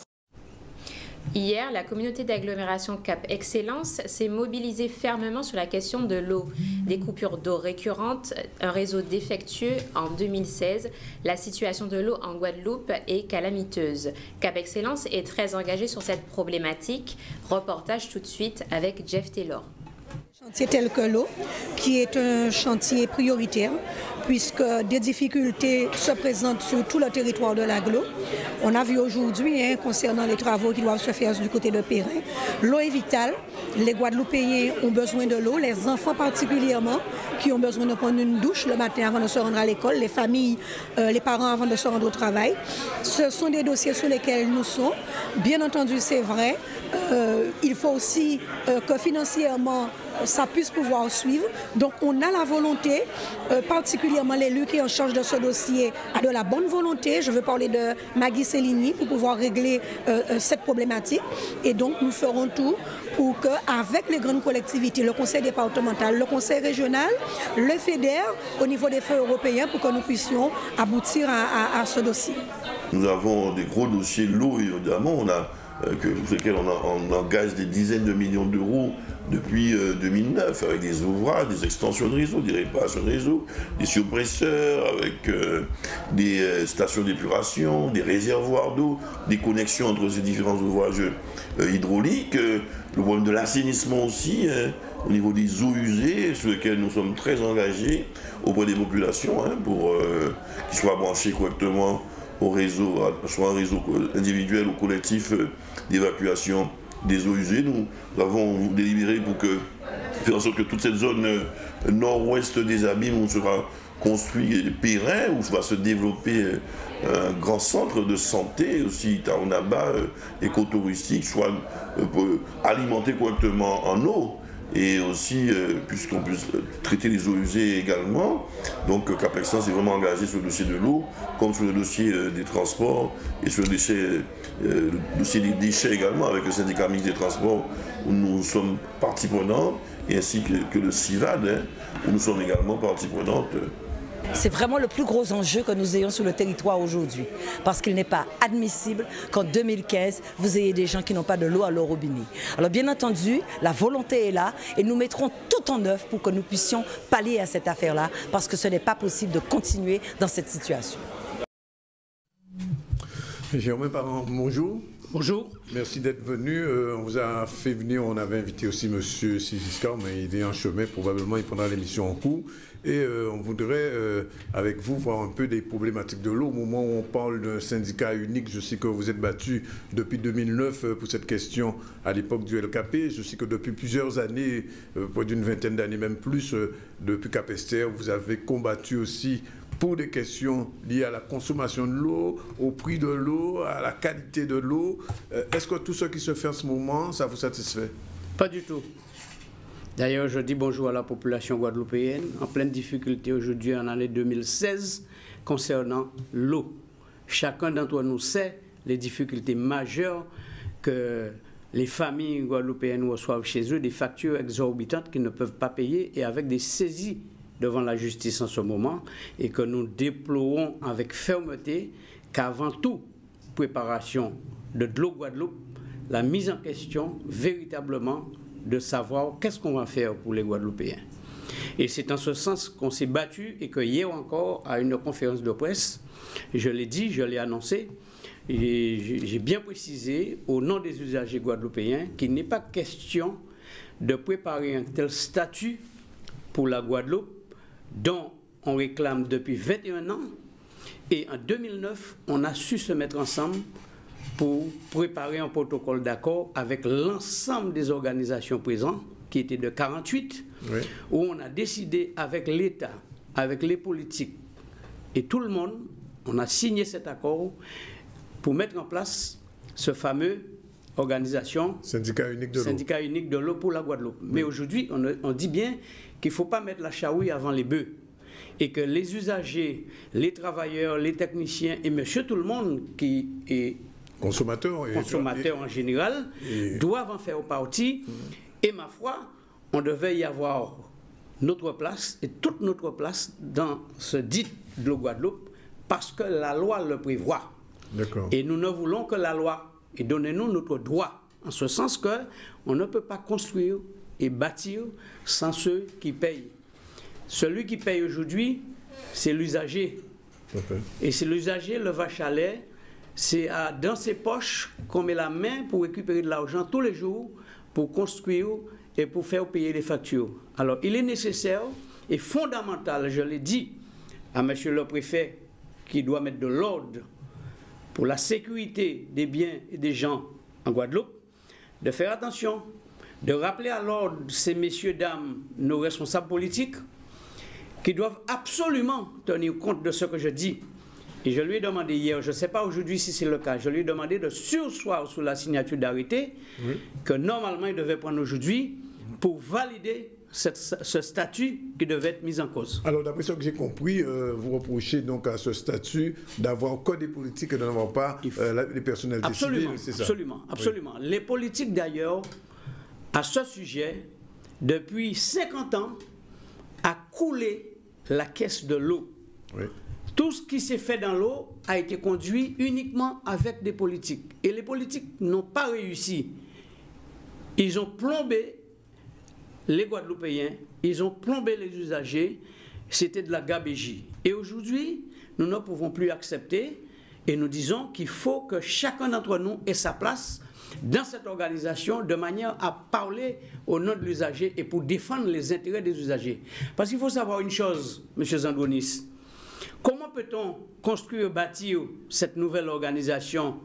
Hier, la communauté d'agglomération Cap Excellence s'est mobilisée fermement sur la question de l'eau. Des coupures d'eau récurrentes, un réseau défectueux en 2016. La situation de l'eau en Guadeloupe est calamiteuse. Cap Excellence est très engagé sur cette problématique. Reportage tout de suite avec Jeff Taylor. Chantier tel que l'eau, qui est un chantier prioritaire, puisque des difficultés se présentent sur tout le territoire de l'agglo. On a vu aujourd'hui, concernant les travaux qui doivent se faire du côté de Perrin, l'eau est vitale. Les Guadeloupéens ont besoin de l'eau, les enfants particulièrement, qui ont besoin de prendre une douche le matin avant de se rendre à l'école, les familles, les parents avant de se rendre au travail. Ce sont des dossiers sur lesquels nous sommes. Bien entendu, c'est vrai, il faut aussi que financièrement, ça puisse pouvoir suivre. Donc on a la volonté, particulièrement l'élu qui est en charge de ce dossier a de la bonne volonté. Je veux parler de Maggie Cellini pour pouvoir régler cette problématique. Et donc nous ferons tout pour qu'avec les grandes collectivités, le conseil départemental, le conseil régional, le FEDER, au niveau des fonds européens, pour que nous puissions aboutir à ce dossier. Nous avons des gros dossiers lourds, évidemment, sur lesquels on engage des dizaines de millions d'euros depuis 2009, avec des ouvrages, des extensions de réseau, des réparations de réseau, des surpresseurs, avec des stations d'épuration, des réservoirs d'eau, des connexions entre ces différents ouvrages hydrauliques, le problème de l'assainissement aussi, au niveau des eaux usées, sur lesquelles nous sommes très engagés auprès des populations, pour qu'ils soient branchés correctement au réseau, soit un réseau individuel ou collectif d'évacuation des eaux usées. Nous avons délibéré pour faire en sorte que toute cette zone nord-ouest des abîmes où sera construit Perrin, où va se développer un grand centre de santé, aussi Taonaba, écotouristique, soit alimenté correctement en eau. Et aussi, puisqu'on puisse traiter les eaux usées également. Donc Cap Excellence est vraiment engagé sur le dossier de l'eau, comme sur le dossier des transports et sur le dossier des déchets également, avec le syndicat mixte des transports, où nous sommes partie prenante, et ainsi que le CIVAD, où nous sommes également partie prenante. C'est vraiment le plus gros enjeu que nous ayons sur le territoire aujourd'hui, parce qu'il n'est pas admissible qu'en 2015, vous ayez des gens qui n'ont pas de l'eau à leur robinet. Alors bien entendu, la volonté est là et nous mettrons tout en œuvre pour que nous puissions pallier à cette affaire-là, parce que ce n'est pas possible de continuer dans cette situation. Jérôme Parent, bonjour. Bonjour. Merci d'être venu. On vous a fait venir, on avait invité aussi M. Sigiscar, mais il est en chemin, probablement il prendra l'émission en cours. Et on voudrait, avec vous, voir un peu des problématiques de l'eau. Au moment où on parle d'un syndicat unique, je sais que vous êtes battu depuis 2009 pour cette question à l'époque du LKP. Je sais que depuis plusieurs années, près d'une vingtaine d'années, même plus, depuis Capester, vous avez combattu aussi pour des questions liées à la consommation de l'eau, au prix de l'eau, à la qualité de l'eau. Est-ce que tout ce qui se fait en ce moment, ça vous satisfait? Pas du tout. D'ailleurs, je dis bonjour à la population guadeloupéenne, en pleine difficulté aujourd'hui en année 2016, concernant l'eau. Chacun d'entre nous sait les difficultés majeures que les familles guadeloupéennes reçoivent chez eux, des factures exorbitantes qu'ils ne peuvent pas payer et avec des saisies devant la justice en ce moment, et que nous déplorons avec fermeté qu'avant tout, préparation de l'eau Guadeloupe, la mise en question véritablement de savoir qu'est-ce qu'on va faire pour les Guadeloupéens. Et c'est en ce sens qu'on s'est battu et que hier encore, à une conférence de presse, je l'ai dit, je l'ai annoncé, et j'ai bien précisé au nom des usagers guadeloupéens qu'il n'est pas question de préparer un tel statut pour la Guadeloupe dont on réclame depuis 21 ans. Et en 2009, on a su se mettre ensemble pour préparer un protocole d'accord avec l'ensemble des organisations présentes, qui étaient de 48, oui, où on a décidé avec l'État, avec les politiques et tout le monde, on a signé cet accord pour mettre en place ce fameux organisation syndicat unique de l'eau pour la Guadeloupe. Oui. Mais aujourd'hui, on dit bien qu'il ne faut pas mettre la charrue avant les bœufs et que les usagers, les travailleurs, les techniciens et monsieur tout le monde qui est consommateur en général doivent en faire partie. Et ma foi, on devait y avoir notre place et toute notre place dans ce dit de l'eau Guadeloupe parce que la loi le prévoit. Et nous ne voulons que la loi et donnez-nous notre droit, en ce sens qu'on ne peut pas construire et bâtir sans ceux qui payent. Celui qui paye aujourd'hui, c'est l'usager. Et c'est l'usager, le vache à lait, c'est dans ses poches qu'on met la main pour récupérer de l'argent tous les jours, pour construire et pour faire payer les factures. Alors, il est nécessaire et fondamental, je l'ai dit à monsieur le préfet, qui doit mettre de l'ordre pour la sécurité des biens et des gens en Guadeloupe, de faire attention, de rappeler à l'ordre ces messieurs, dames, nos responsables politiques, qui doivent absolument tenir compte de ce que je dis. Et je lui ai demandé hier, je ne sais pas aujourd'hui si c'est le cas, je lui ai demandé de surseoir sous la signature d'arrêté, oui, que normalement il devait prendre aujourd'hui pour valider ce statut qui devait être mis en cause. Alors, d'après ce que j'ai compris, vous reprochez donc à ce statut d'avoir que des politiques et de n'avoir pas les personnalités civiles, c'est ça? Absolument, absolument. Oui. Les politiques, d'ailleurs, à ce sujet, depuis 50 ans, a coulé la caisse de l'eau. Oui. Tout ce qui s'est fait dans l'eau a été conduit uniquement avec des politiques. Et les politiques n'ont pas réussi. Ils ont plombé les Guadeloupéens, ils ont plombé les usagers, c'était de la gabégie. Et aujourd'hui, nous ne pouvons plus accepter et nous disons qu'il faut que chacun d'entre nous ait sa place dans cette organisation de manière à parler au nom de l'usager et pour défendre les intérêts des usagers. Parce qu'il faut savoir une chose, M. Zandonis, comment peut-on construire, bâtir cette nouvelle organisation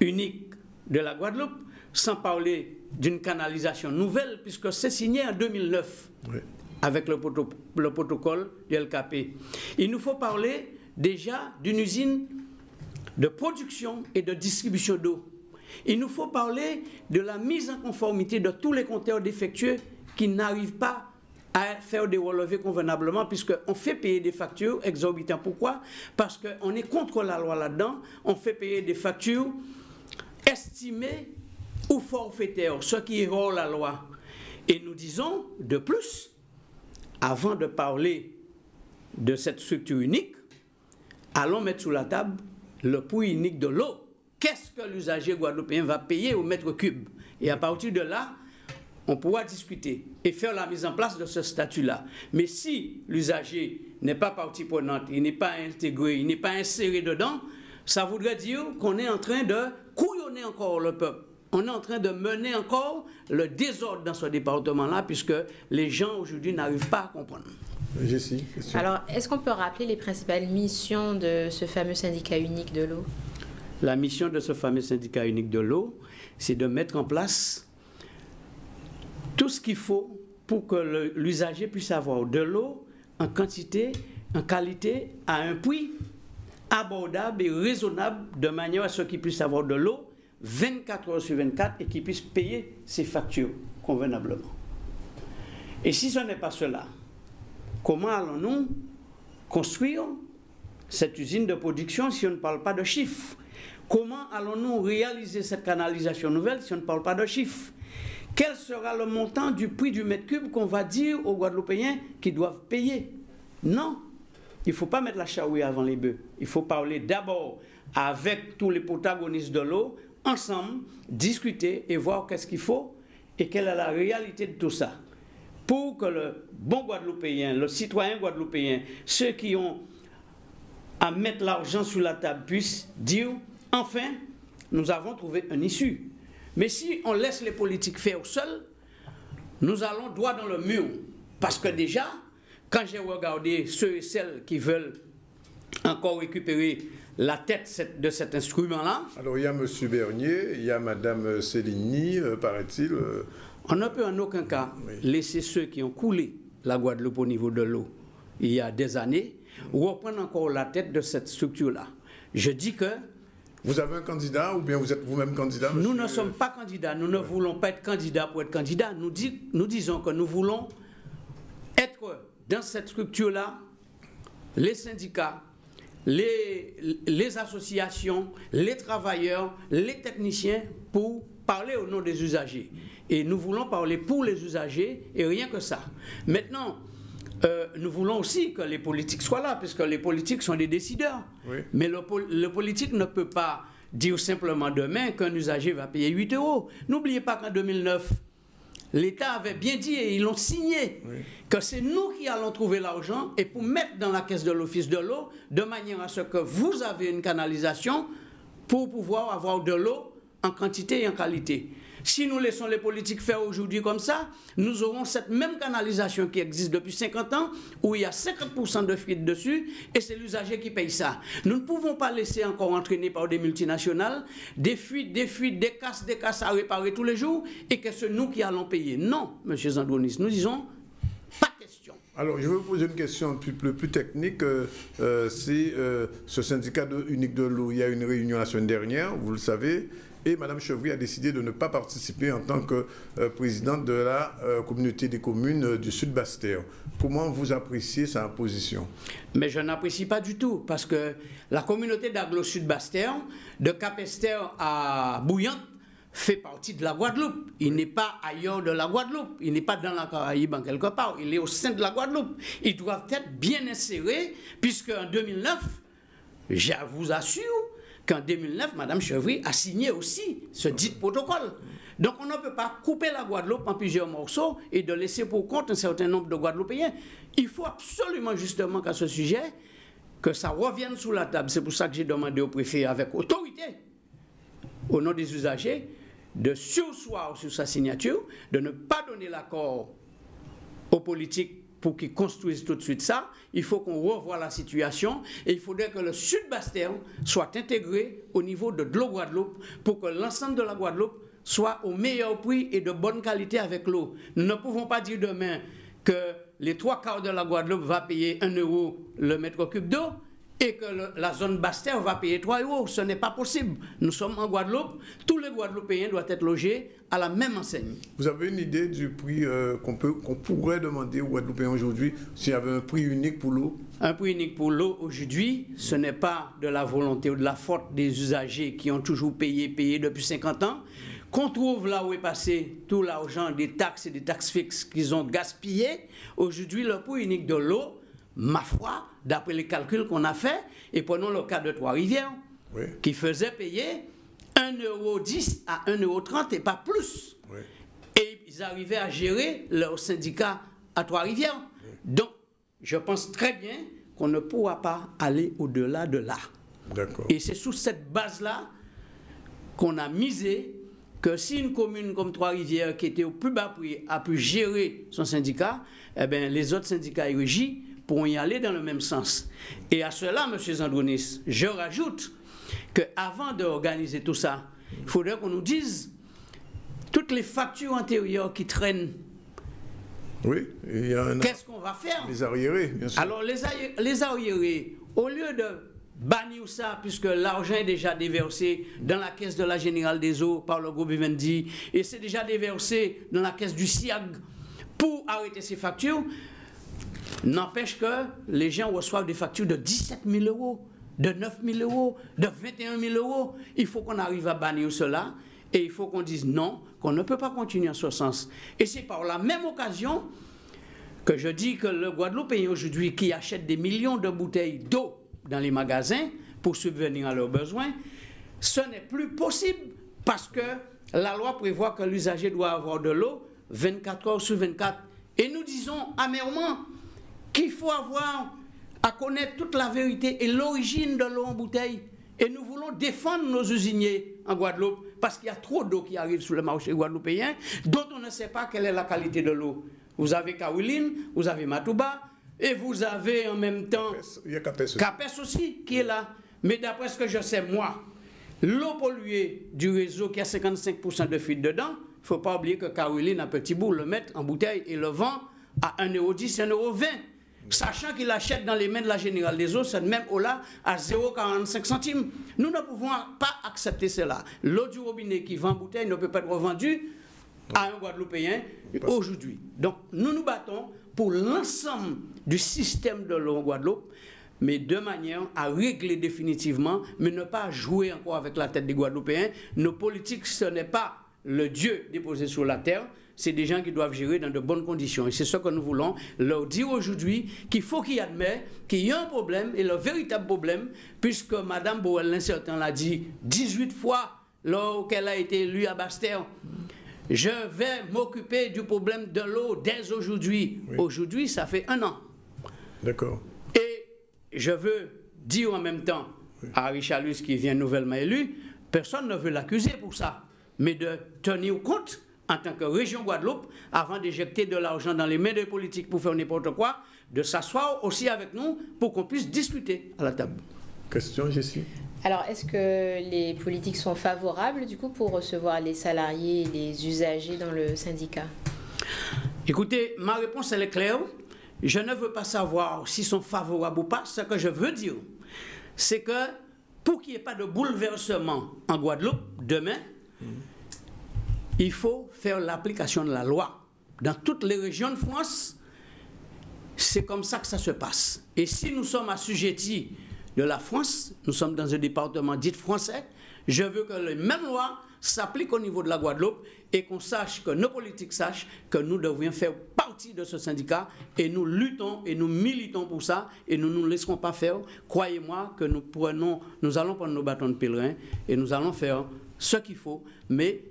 unique de la Guadeloupe sans parler d'une canalisation nouvelle, puisque c'est signé en 2009 oui, avec le protocole du LKP. Il nous faut parler déjà d'une usine de production et de distribution d'eau. Il nous faut parler de la mise en conformité de tous les compteurs défectueux qui n'arrivent pas à faire des relevés convenablement, puisqu'on fait payer des factures exorbitantes. Pourquoi? Parce qu'on est contre la loi là-dedans. On fait payer des factures estimées ou forfaitaires, ce qui est hors la loi. Et nous disons, de plus, avant de parler de cette structure unique, allons mettre sous la table le prix unique de l'eau. Qu'est-ce que l'usager guadeloupéen va payer au mètre cube? Et à partir de là, on pourra discuter et faire la mise en place de ce statut-là. Mais si l'usager n'est pas partie prenante, il n'est pas intégré, il n'est pas inséré dedans, ça voudrait dire qu'on est en train de couillonner encore le peuple. On est en train de mener encore le désordre dans ce département-là, puisque les gens aujourd'hui n'arrivent pas à comprendre. Jessie, alors, est-ce qu'on peut rappeler les principales missions de ce fameux syndicat unique de l'eau? La mission de ce fameux syndicat unique de l'eau, c'est de mettre en place tout ce qu'il faut pour que l'usager puisse avoir de l'eau en quantité, en qualité, à un prix abordable et raisonnable, de manière à ce qu'il puisse avoir de l'eau 24 heures sur 24 et qu'il puisse payer ses factures convenablement. Et si ce n'est pas cela, comment allons-nous construire cette usine de production si on ne parle pas de chiffres? Comment allons-nous réaliser cette canalisation nouvelle si on ne parle pas de chiffres? Quel sera le montant du prix du mètre cube qu'on va dire aux Guadeloupéens qui doivent payer? Non, il ne faut pas mettre la charrue avant les bœufs. Il faut parler d'abord avec tous les protagonistes de l'eau, ensemble, discuter et voir qu'est-ce qu'il faut et quelle est la réalité de tout ça. Pour que le bon Guadeloupéen, le citoyen guadeloupéen, ceux qui ont à mettre l'argent sur la table puissent dire, enfin, nous avons trouvé une issue. Mais si on laisse les politiques faire seuls, nous allons droit dans le mur. Parce que déjà, quand j'ai regardé ceux et celles qui veulent encore récupérer la tête de cet instrument-là... Alors il y a M. Bernier, il y a Mme Céligny, paraît-il. On ne peut en aucun cas laisser ceux qui ont coulé la Guadeloupe au niveau de l'eau il y a des années reprendre encore la tête de cette structure-là. Je dis que... Vous avez un candidat ou bien vous êtes vous-même candidat, monsieur? Nous ne sommes pas candidats. Nous ne voulons pas être candidats pour être candidats. Nous disons que nous voulons être dans cette structure-là, les syndicats, les associations, les travailleurs, les techniciens, pour parler au nom des usagers. Et nous voulons parler pour les usagers et rien que ça. Maintenant, nous voulons aussi que les politiques soient là, puisque les politiques sont des décideurs. Oui. Mais le politique ne peut pas dire simplement demain qu'un usager va payer 8 €. N'oubliez pas qu'en 2009, l'État avait bien dit, et ils l'ont signé, que c'est nous qui allons trouver l'argent et pour mettre dans la caisse de l'Office de l'eau, de manière à ce que vous avez une canalisation pour pouvoir avoir de l'eau en quantité et en qualité. Si nous laissons les politiques faire aujourd'hui comme ça, nous aurons cette même canalisation qui existe depuis 50 ans, où il y a 50% de fuite dessus, et c'est l'usager qui paye ça. Nous ne pouvons pas laisser encore entraîner par des multinationales, des fuites, des casses à réparer tous les jours, et que c'est nous qui allons payer. Non, M. Zandronis, nous disons, pas question. Alors, je vais vous poser une question plus technique. C'est ce syndicat unique de l'eau. Il y a eu une réunion la semaine dernière, vous le savez, et Mme Chevry a décidé de ne pas participer en tant que présidente de la communauté des communes du Sud Basse-Terre. Comment vous appréciez sa position? Mais je n'apprécie pas du tout, parce que la communauté d'Aglo Sud Basse-Terre, de Cap-Esther à Bouillante, fait partie de la Guadeloupe. Il n'est pas ailleurs de la Guadeloupe. Il n'est pas dans la Caraïbe en quelque part. Il est au sein de la Guadeloupe. Ils doivent être bien insérés, puisque en 2009, je vous assure, qu'en 2009, Mme Chevry a signé aussi ce dit protocole. Donc on ne peut pas couper la Guadeloupe en plusieurs morceaux et de laisser pour compte un certain nombre de Guadeloupéens. Il faut absolument justement qu'à ce sujet, que ça revienne sous la table. C'est pour ça que j'ai demandé au préfet avec autorité, au nom des usagers, de surseoir sur sa signature, de ne pas donner l'accord aux politiques pour qu'ils construisent tout de suite ça. Il faut qu'on revoie la situation et il faudrait que le Sud Basse-Terre soit intégré au niveau de l'eau Guadeloupe pour que l'ensemble de la Guadeloupe soit au meilleur prix et de bonne qualité avec l'eau. Nous ne pouvons pas dire demain que les 3/4 de la Guadeloupe va payer 1 € le mètre cube d'eau et que la zone Basse-Terre va payer 3 €. Ce n'est pas possible. Nous sommes en Guadeloupe. Tous les Guadeloupéens doivent être logés à la même enseigne. Vous avez une idée du prix qu'on pourrait demander aux Guadeloupéens aujourd'hui s'il y avait un prix unique pour l'eau? Un prix unique pour l'eau aujourd'hui, ce n'est pas de la volonté ou de la faute des usagers qui ont toujours payé depuis 50 ans. Qu'on trouve là où est passé tout l'argent des taxes et des taxes fixes qu'ils ont gaspillé. Aujourd'hui, le prix unique de l'eau, ma foi, d'après les calculs qu'on a fait, et prenons le cas de Trois-Rivières, qui faisait payer 1,10 € à 1,30 € et pas plus. Oui. Et ils arrivaient à gérer leur syndicat à Trois-Rivières. Oui. Donc, je pense très bien qu'on ne pourra pas aller au-delà de là. Et c'est sous cette base-là qu'on a misé que si une commune comme Trois-Rivières, qui était au plus bas prix, a pu gérer son syndicat, eh bien, les autres syndicats et régies pourront y aller dans le même sens. Et à cela, M. Zandronis, je rajoute qu'avant d'organiser tout ça, il faudrait qu'on nous dise toutes les factures antérieures qui traînent. Oui, il y a un... Qu'est-ce qu'on va faire? Les arriérés, bien sûr. Alors, les arriérés, au lieu de bannir ça, puisque l'argent est déjà déversé dans la caisse de la Générale des Eaux par le groupe Vivendi, et c'est déjà déversé dans la caisse du SIAG pour arrêter ces factures, n'empêche que les gens reçoivent des factures de 17 000 euros, de 9 000 euros, de 21 000 euros. Il faut qu'on arrive à bannir cela et il faut qu'on dise non, qu'on ne peut pas continuer en ce sens. Et c'est par la même occasion que je dis que le Guadeloupéen aujourd'hui qui achète des millions de bouteilles d'eau dans les magasins pour subvenir à leurs besoins, ce n'est plus possible parce que la loi prévoit que l'usager doit avoir de l'eau 24 heures sur 24. Et nous disons amèrement qu'il faut avoir à connaître toute la vérité et l'origine de l'eau en bouteille. Et nous voulons défendre nos usiniers en Guadeloupe parce qu'il y a trop d'eau qui arrive sur le marché guadeloupéen dont on ne sait pas quelle est la qualité de l'eau. Vous avez Kawilin, vous avez Matouba et vous avez en même temps Capes aussi qui est là. Mais d'après ce que je sais, moi, l'eau polluée du réseau qui a 55% de fuite dedans, il ne faut pas oublier que Kawilin, à petit bout, le met en bouteille et le vend à 1,10 €, 1,20 €. Sachant qu'il achète dans les mains de la Générale des Eaux cette même eau-là à 0,45 centimes. Nous ne pouvons pas accepter cela. L'eau du robinet qui vend en bouteille ne peut pas être revendue à un Guadeloupéen aujourd'hui. Donc nous nous battons pour l'ensemble du système de l'eau en Guadeloupe, mais de manière à régler définitivement, mais ne pas jouer encore avec la tête des Guadeloupéens. Nos politiques, ce n'est pas le Dieu déposé sur la terre, c'est des gens qui doivent gérer dans de bonnes conditions. Et c'est ce que nous voulons leur dire aujourd'hui, qu'il faut qu'ils admettent qu'il y a un problème, et le véritable problème, puisque Mme Boel l'incertain l'a dit 18 fois lors qu'elle a été élue à Basse-Terre. Je vais m'occuper du problème de l'eau dès aujourd'hui. Oui. Aujourd'hui, ça fait 1 an. D'accord. Et je veux dire en même temps à Richard Luce qui vient nouvellement élu, personne ne veut l'accuser pour ça, mais de tenir compte en tant que région Guadeloupe, avant d'éjecter de l'argent dans les mains des politiques pour faire n'importe quoi, de s'asseoir aussi avec nous pour qu'on puisse discuter à la table. Question, Jessie? Alors, est-ce que les politiques sont favorables, du coup, pour recevoir les salariés et les usagers dans le syndicat? Écoutez, ma réponse, elle est claire. Je ne veux pas savoir s'ils sont favorables ou pas. Ce que je veux dire, c'est que pour qu'il n'y ait pas de bouleversement en Guadeloupe, demain, il faut faire l'application de la loi. Dans toutes les régions de France, c'est comme ça que ça se passe. Et si nous sommes assujettis de la France, nous sommes dans un département dit français, je veux que les mêmes lois s'appliquent au niveau de la Guadeloupe et qu'on sache, que nos politiques sachent que nous devrions faire partie de ce syndicat et nous luttons et nous militons pour ça et nous ne nous laisserons pas faire. Croyez-moi que nous allons prendre nos bâtons de pèlerin et nous allons faire ce qu'il faut, mais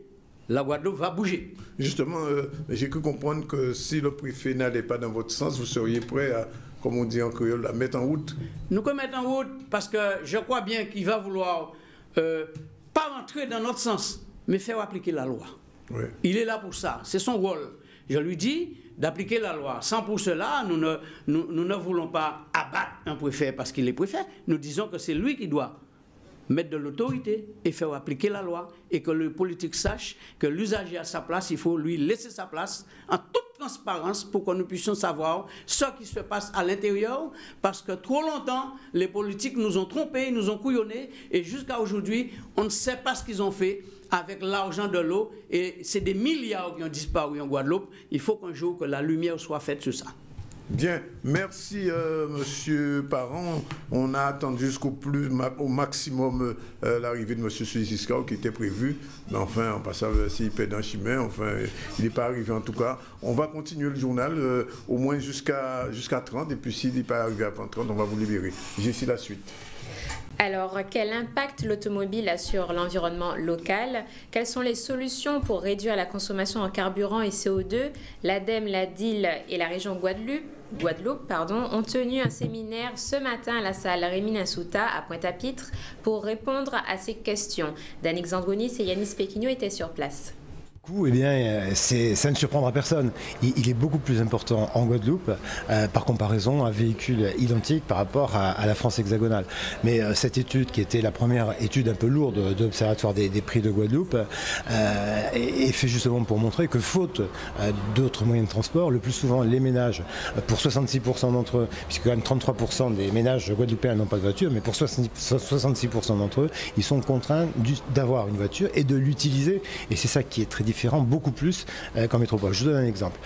la Guadeloupe va bouger. Justement, j'ai cru comprendre que si le préfet n'allait pas dans votre sens, vous seriez prêt à, comme on dit en créole, la mettre en route? Nous qu'on mette en route parce que je crois bien qu'il va vouloir pas rentrer dans notre sens, mais faire appliquer la loi. Oui. Il est là pour ça, c'est son rôle. Je lui dis d'appliquer la loi. Sans pour cela, nous ne voulons pas abattre un préfet parce qu'il est préfet. Nous disons que c'est lui qui doit mettre de l'autorité et faire appliquer la loi et que le politique sache que l'usager a sa place, il faut lui laisser sa place en toute transparence pour que nous puissions savoir ce qui se passe à l'intérieur parce que trop longtemps, les politiques nous ont trompés, nous ont couillonnés et jusqu'à aujourd'hui, on ne sait pas ce qu'ils ont fait avec l'argent de l'eau et c'est des milliards qui ont disparu en Guadeloupe. Il faut qu'un jour que la lumière soit faite sur ça. Bien, merci Monsieur Parent. On a attendu au maximum l'arrivée de Monsieur Suzy-Siskao qui était prévu. Mais enfin, en passant s'il perd un chemin, enfin, il n'est pas arrivé en tout cas. On va continuer le journal au moins jusqu'à 30 et puis s'il n'est pas arrivé avant 30, on va vous libérer. J'ai ici la suite. Alors, quel impact l'automobile a sur l'environnement local? Quelles sont les solutions pour réduire la consommation en carburant et CO2? L'ADEME, la DIL et la région Guadeloupe ont tenu un séminaire ce matin à la salle Rémy Nassouta à Pointe-à-Pitre pour répondre à ces questions. Danick Zandronis et Yanis Péquignot étaient sur place. Eh bien, ça ne surprendra personne. Il est beaucoup plus important en Guadeloupe par comparaison à un véhicule identique par rapport à la France hexagonale. Mais cette étude, qui était la première étude un peu lourde de l'Observatoire des prix de Guadeloupe, est fait justement pour montrer que faute d'autres moyens de transport, le plus souvent les ménages, pour 66% d'entre eux, puisque quand même 33% des ménages guadeloupéens n'ont pas de voiture, mais pour 66% d'entre eux, ils sont contraints d'avoir une voiture et de l'utiliser. Et c'est ça qui est très difficile tarifiant beaucoup plus qu'en métropole. Je vous donne un exemple.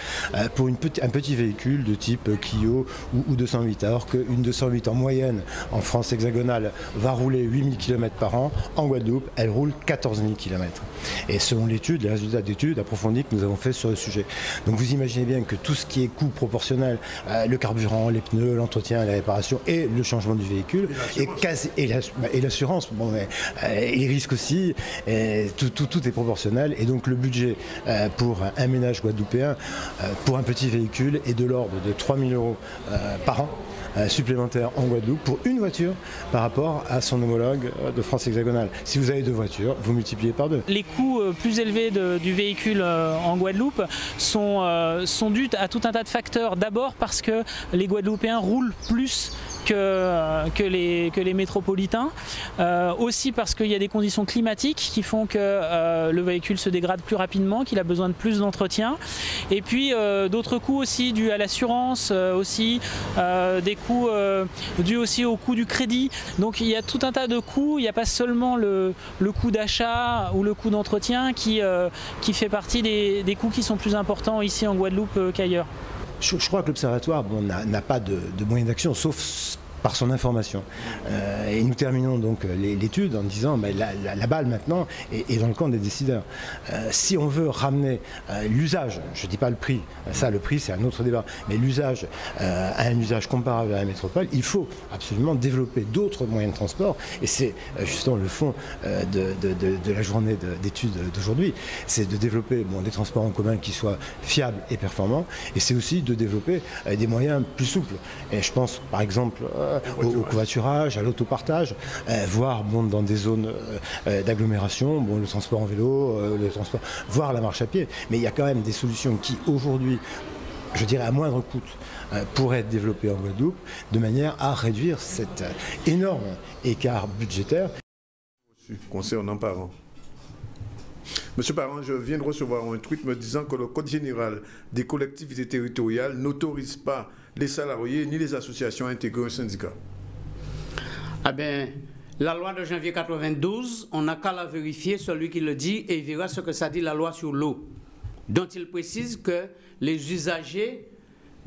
Pour un petit véhicule de type Clio ou 208, alors qu'une 208 en moyenne en France hexagonale va rouler 8000 km par an, en Guadeloupe, elle roule 14 000 km. Et selon l'étude, les résultats d'études approfondies que nous avons fait sur le sujet. Donc vous imaginez bien que tout ce qui est coût proportionnel, le carburant, les pneus, l'entretien, les réparations et le changement du véhicule, et l'assurance, et les risques aussi, tout est proportionnel. Et donc le budget pour un ménage guadeloupéen, pour un petit véhicule, est de l'ordre de 3 000 € par an. Supplémentaire en Guadeloupe pour une voiture par rapport à son homologue de France hexagonale. Si vous avez 2 voitures, vous multipliez par 2. Les coûts plus élevés du véhicule en Guadeloupe sont dus à tout un tas de facteurs. D'abord parce que les Guadeloupéens roulent plus que les métropolitains. Aussi parce qu'il y a des conditions climatiques qui font que le véhicule se dégrade plus rapidement, qu'il a besoin de plus d'entretien. Et puis d'autres coûts aussi dus à l'assurance, aussi des coûts dus aussi au coût du crédit. Donc il y a tout un tas de coûts, il n'y a pas seulement le coût d'achat ou le coût d'entretien qui fait partie des coûts qui sont plus importants ici en Guadeloupe qu'ailleurs. Je crois que l'Observatoire n'a pas de moyens d'action, sauf par son information. Et nous terminons donc l'étude en disant la balle maintenant est dans le camp des décideurs. Si on veut ramener l'usage, je ne dis pas le prix, ça le prix c'est un autre débat, mais l'usage à un usage comparable à la métropole, il faut absolument développer d'autres moyens de transport. Et c'est justement le fond de la journée d'études d'aujourd'hui, c'est de développer des transports en commun qui soient fiables et performants, et c'est aussi de développer des moyens plus souples. Et je pense par exemple au covoiturage, à l'autopartage, voire dans des zones d'agglomération, le transport en vélo, voire la marche à pied. Mais il y a quand même des solutions qui aujourd'hui, je dirais à moindre coût, pourraient être développées en Guadeloupe de manière à réduire cet énorme écart budgétaire. Concernant Parent. Monsieur Parent, je viens de recevoir un tweet me disant que le Code général des collectivités territoriales n'autorise pas les salariés ni les associations à intégrer un syndicat. Ah ben, la loi de janvier 92, on n'a qu'à la vérifier, celui qui le dit, et il verra ce que ça dit la loi sur l'eau, dont il précise que les usagers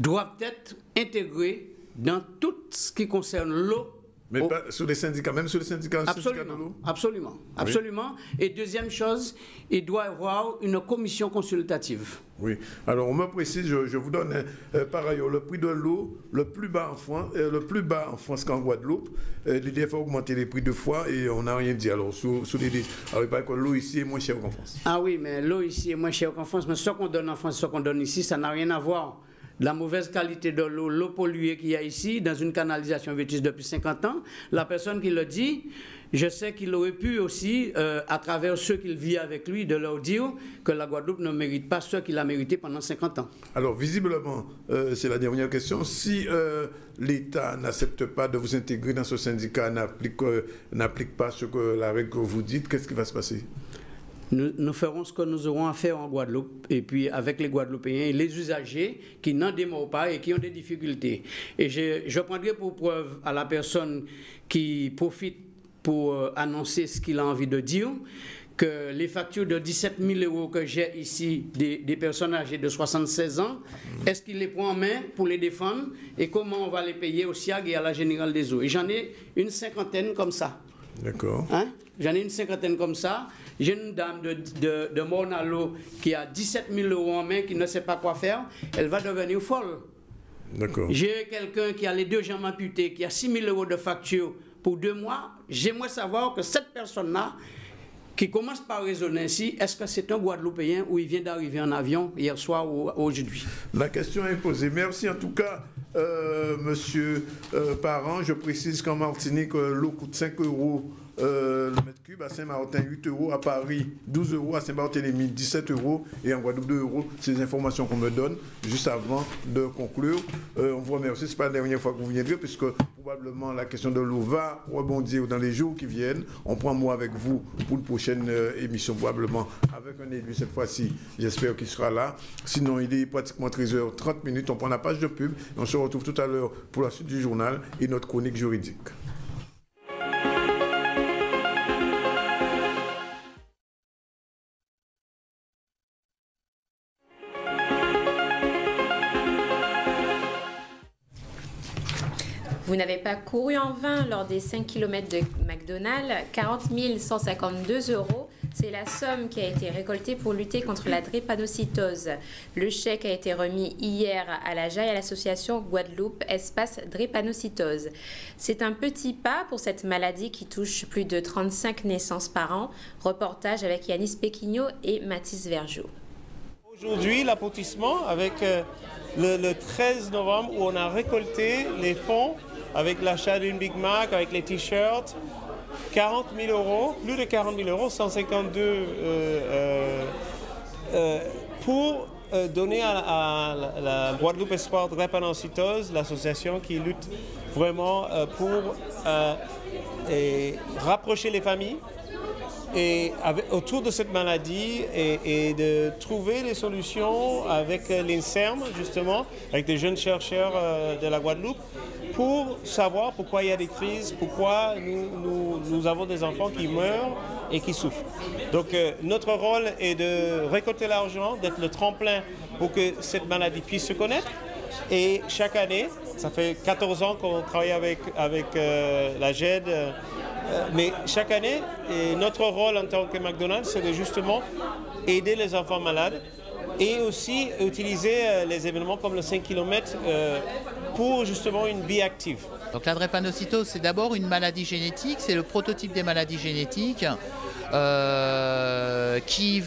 doivent être intégrés dans tout ce qui concerne l'eau. Mais pas sur les syndicats, même sur les syndicats, absolument, syndicats de l'eau. Absolument, absolument. Oui. Et deuxième chose, il doit y avoir une commission consultative. Oui. Alors on me précise, je vous donne par ailleurs le prix de l'eau le plus bas en France qu'en Guadeloupe. L'IDF a augmenté les prix 2 fois et on n'a rien dit. Alors sous l'idée, il paraît que l'eau ici est moins chère qu'en France. Ah oui, mais l'eau ici est moins chère qu'en France, mais ce qu'on donne en France, ce qu'on donne ici, ça n'a rien à voir. La mauvaise qualité de l'eau, l'eau polluée qu'il y a ici, dans une canalisation vétuste depuis 50 ans, la personne qui le dit, je sais qu'il aurait pu aussi, à travers ceux qu'il vit avec lui, de leur dire que la Guadeloupe ne mérite pas ce qu'il a mérité pendant 50 ans. Alors, visiblement, c'est la dernière question. Si l'État n'accepte pas de vous intégrer dans ce syndicat, n'applique pas ce que la règle que vous dites, qu'est-ce qui va se passer ? Nous ferons ce que nous aurons à faire en Guadeloupe, et puis avec les Guadeloupéens et les usagers qui n'en démordent pas et qui ont des difficultés. Et je prendrai pour preuve à la personne qui profite pour annoncer ce qu'il a envie de dire, que les factures de 17 000 € que j'ai ici, des personnes âgées de 76 ans, est-ce qu'il les prend en main pour les défendre et comment on va les payer au SIAG et à la Générale des Eaux. Et j'en ai une cinquantaine comme ça. D'accord. Hein? J'en ai une cinquantaine comme ça. J'ai une dame de Mornalo qui a 17 000 € en main, qui ne sait pas quoi faire. Elle va devenir folle. D'accord. J'ai quelqu'un qui a les 2 jambes amputées, qui a 6 000 € de facture pour 2 mois. J'aimerais savoir que cette personne-là, qui commence par raisonner ainsi, est-ce que c'est un Guadeloupéen ou il vient d'arriver en avion hier soir ou aujourd'hui? La question est posée. Merci en tout cas, monsieur Parent. Je précise qu'en Martinique, l'eau coûte 5 € le mètre cube, à Saint-Martin 8 €, à Paris 12 €, à Saint-Barthélemy 17 € et en Guadeloupe 2 €. C'est les informations qu'on me donne juste avant de conclure. On vous remercie, ce n'est pas la dernière fois que vous viendrez puisque probablement la question de l'eau va rebondir dans les jours qui viennent. On prend moi avec vous pour une prochaine émission, probablement avec un élu cette fois-ci. J'espère qu'il sera là. Sinon, il est pratiquement 13h30. On prend la page de pub et on se retrouve tout à l'heure pour la suite du journal et notre chronique juridique. Vous n'avez pas couru en vain lors des 5 km de McDonald's. 40 152 €, c'est la somme qui a été récoltée pour lutter contre la drépanocytose. Le chèque a été remis hier à la JA et à l'association Guadeloupe Espace Drépanocytose. C'est un petit pas pour cette maladie qui touche plus de 35 naissances par an. Reportage avec Yanis Péquignot et Mathis Vergeot. Aujourd'hui, l'aboutissement avec le 13 novembre où on a récolté les fonds avec l'achat d'une Big Mac, avec les t-shirts, 40 000 €, plus de 40 000 €, 152 pour donner à la Guadeloupe Espoir Drépanocytose, l'association qui lutte vraiment pour rapprocher les familles et autour de cette maladie et de trouver des solutions avec l'INSERM, justement, avec des jeunes chercheurs de la Guadeloupe, pour savoir pourquoi il y a des crises, pourquoi nous avons des enfants qui meurent et qui souffrent. Donc notre rôle est de récolter l'argent, d'être le tremplin pour que cette maladie puisse se connaître. Et chaque année, ça fait 14 ans qu'on travaille avec la GED, mais chaque année, notre rôle en tant que McDonald's, c'est de justement aider les enfants malades et aussi utiliser les événements comme le 5 km pour justement une vie active. Donc la drépanocytose, c'est d'abord une maladie génétique, c'est le prototype des maladies génétiques qui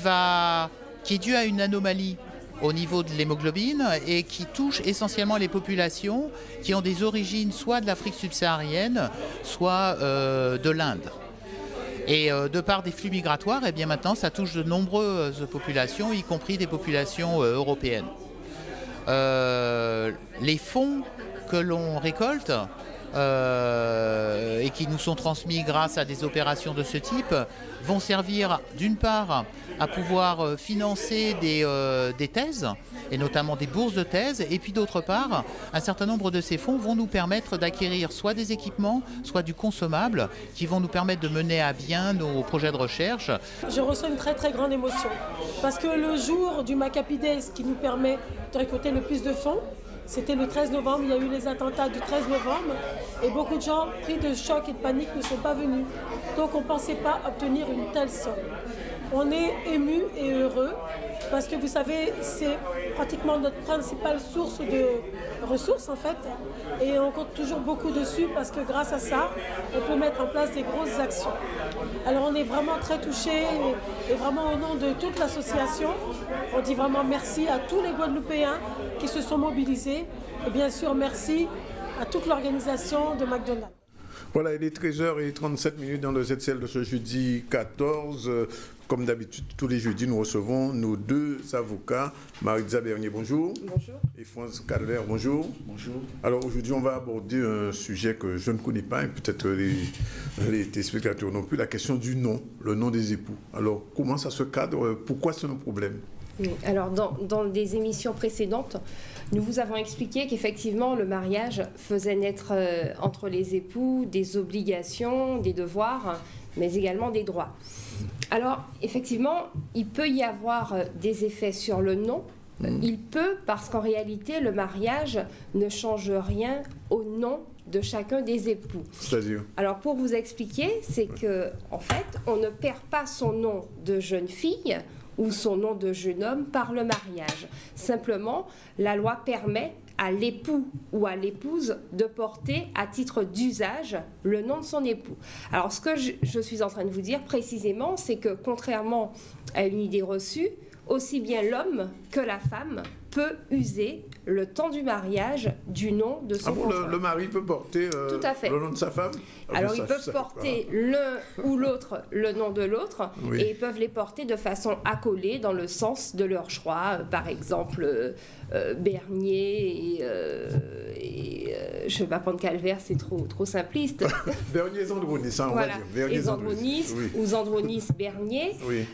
est due à une anomalie au niveau de l'hémoglobine et qui touche essentiellement les populations qui ont des origines soit de l'Afrique subsaharienne, soit de l'Inde. Et de par des flux migratoires, et bien maintenant ça touche de nombreuses populations, y compris des populations européennes. Les fonds que l'on récolte et qui nous sont transmis grâce à des opérations de ce type vont servir d'une part à pouvoir financer des thèses et notamment des bourses de thèse, et puis d'autre part un certain nombre de ces fonds vont nous permettre d'acquérir soit des équipements, soit du consommable qui vont nous permettre de mener à bien nos projets de recherche. Je ressens une très très grande émotion parce que le jour du Macapides qui nous permet de récolter le plus de fonds, c'était le 13 novembre, il y a eu les attentats du 13 novembre et beaucoup de gens pris de choc et de panique ne sont pas venus. Donc on ne pensait pas obtenir une telle somme. On est ému et heureux parce que vous savez, c'est pratiquement notre principale source de ressources en fait. Et on compte toujours beaucoup dessus parce que grâce à ça, on peut mettre en place des grosses actions. Alors on est vraiment très touchés et vraiment au nom de toute l'association, on dit vraiment merci à tous les Guadeloupéens qui se sont mobilisés et bien sûr merci à toute l'organisation de McDonald's. Voilà, il est 13h37 dans le ZCL de ce jeudi 14. Comme d'habitude, tous les jeudis, nous recevons nos deux avocats. Maritza Bernier, bonjour. Bonjour. Et France Calvert, bonjour. Bonjour. Alors aujourd'hui, on va aborder un sujet que je ne connais pas et peut-être les téléspectateurs non plus, la question du nom, le nom des époux. Alors comment ça se cadre? Pourquoi c'est un problème? Oui, alors dans des émissions précédentes, nous vous avons expliqué qu'effectivement le mariage faisait naître entre les époux des obligations, des devoirs, mais également des droits. Alors effectivement, il peut y avoir des effets sur le nom. Il peut, parce qu'en réalité, le mariage ne change rien au nom de chacun des époux. C'est-à-dire? Alors pour vous expliquer, c'est que en fait, on ne perd pas son nom de jeune fille ou son nom de jeune homme par le mariage. Simplement, la loi permet à l'époux ou à l'épouse de porter à titre d'usage le nom de son époux. Alors ce que je suis en train de vous dire précisément, c'est que contrairement à une idée reçue, aussi bien l'homme que la femme peut user le temps du mariage du nom de son conjoint. Le mari peut porter Tout à fait. le nom de sa femme? Alors ils peuvent porter l'un ou l'autre le nom de l'autre, oui. Et ils peuvent les porter de façon accolée dans le sens de leur choix. Par exemple, Bernier et je ne vais pas prendre Calvert, c'est trop simpliste. Bernier Zandronis, on voilà. va dire. Bernier Zandronis, oui. Ou Zandronis Bernier. Oui.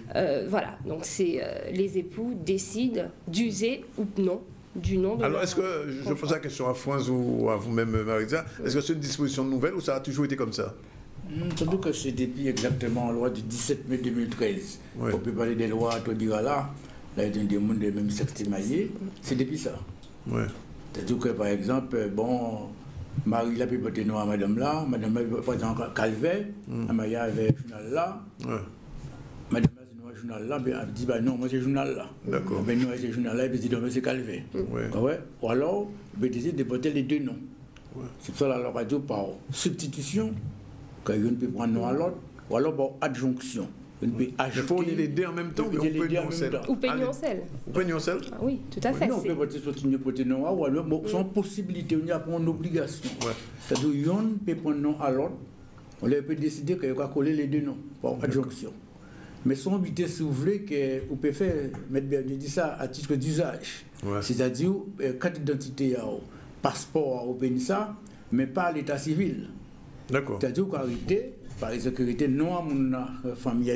Voilà, donc c'est les époux décident d'user ou non du nom de Alors, est-ce que, je pose la question à France ou à vous-même, Maritza, est-ce que c'est une disposition nouvelle ou ça a toujours été comme ça? Surtout que c'est depuis exactement la loi du 17 mai 2013. Ouais. On peut parler des lois à Todigala, là, il y a des mondes de même sexe émaillé, c'est depuis ça. Ouais. C'est-à-dire que, par exemple, bon, Marie l'a pu porter nom à madame là par exemple Calvet, Amaya avait un journal là. Madame là c'est un journal là, elle dit bah non, moi c'est journal là. D'accord. Ben nous c'est journal là, et puis dit non, c'est Calvet. Ouais. Ou alors, il décide de porter les deux noms. C'est ça la radio par substitution, quand il peut prendre nom à l'autre, ou alors par adjonction. Il peut ajouter. Il faut les deux en même temps, mais on peut nioncelle. Ou pénioncelle. Ou pénioncelle? Oui, tout à fait. Non, on peut porter nom à ou alors, sans possibilité, il n'y a pas une obligation. C'est-à-dire, on peut prendre nom à l'autre, on peut décider qu'il va coller les deux noms par adjonction. Mais son but, si vous voulez, qu'on peut faire, je dis ça à titre d'usage. C'est-à-dire, carte d'identité, passeport au Pénissa, mais pas à l'état civil. D'accord. C'est-à-dire qu'arrêter, par exemple, non à mon famille,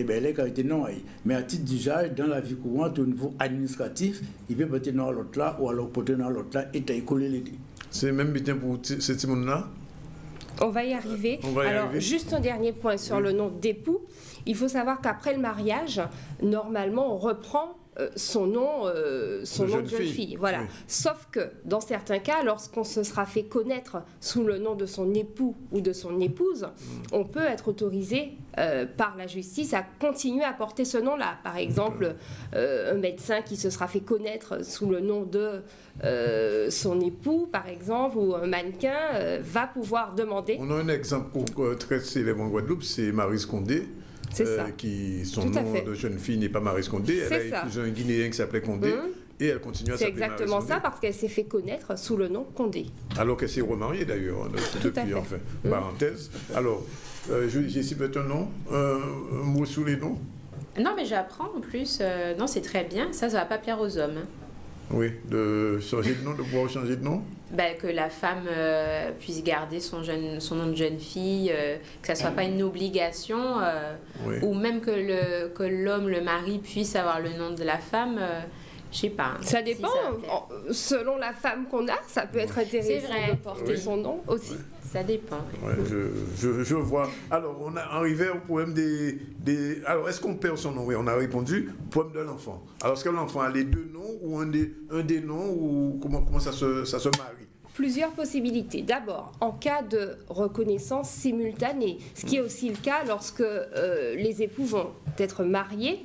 non, mais à titre d'usage, dans la vie courante, au niveau administratif, il peut porter dans l'autre là, ou alors porter dans l'autre là, et coller les deux. C'est même bien pour ce monde-là? On va y arriver. Alors, juste un dernier point sur le nom d'époux. Il faut savoir qu'après le mariage, normalement, on reprend son nom de jeune fille. Voilà. Sauf que, dans certains cas, lorsqu'on se sera fait connaître sous le nom de son époux ou de son épouse, on peut être autorisé par la justice à continuer à porter ce nom-là. Par exemple, un médecin qui se sera fait connaître sous le nom de son époux, par exemple, ou un mannequin, va pouvoir demander... On a un exemple très célèbre en Guadeloupe, c'est Maryse Condé. Qui son nom de jeune fille n'est pas Maryse Condé, elle a épousé un Guinéen qui s'appelait Condé et elle continue à s'appeler Maryse Condé. C'est exactement ça, parce qu'elle s'est fait connaître sous le nom Condé. Alors qu'elle s'est remariée d'ailleurs, depuis, enfin, parenthèse. Alors, Jessie, peut-être un nom, un mot sous les noms? Non, mais j'apprends en plus. Non, c'est très bien, ça va pas plaire aux hommes. Oui, de changer de nom, de pouvoir changer de nom? Que la femme puisse garder son nom de jeune fille, que ça ne soit pas une obligation, ou même que l'homme, le mari, puisse avoir le nom de la femme, je ne sais pas. Ça dépend, selon la femme qu'on a, ça peut être intéressant de porter son nom aussi. Ça dépend. Je vois. Alors, on est arrivé au problème des... Alors, est-ce qu'on perd son nom? Oui, on a répondu. Problème de l'enfant. Alors, est-ce que l'enfant a les deux noms ou un des noms, ou comment ça se marie? Plusieurs possibilités. D'abord, en cas de reconnaissance simultanée, ce qui est aussi le cas lorsque les époux vont être mariés,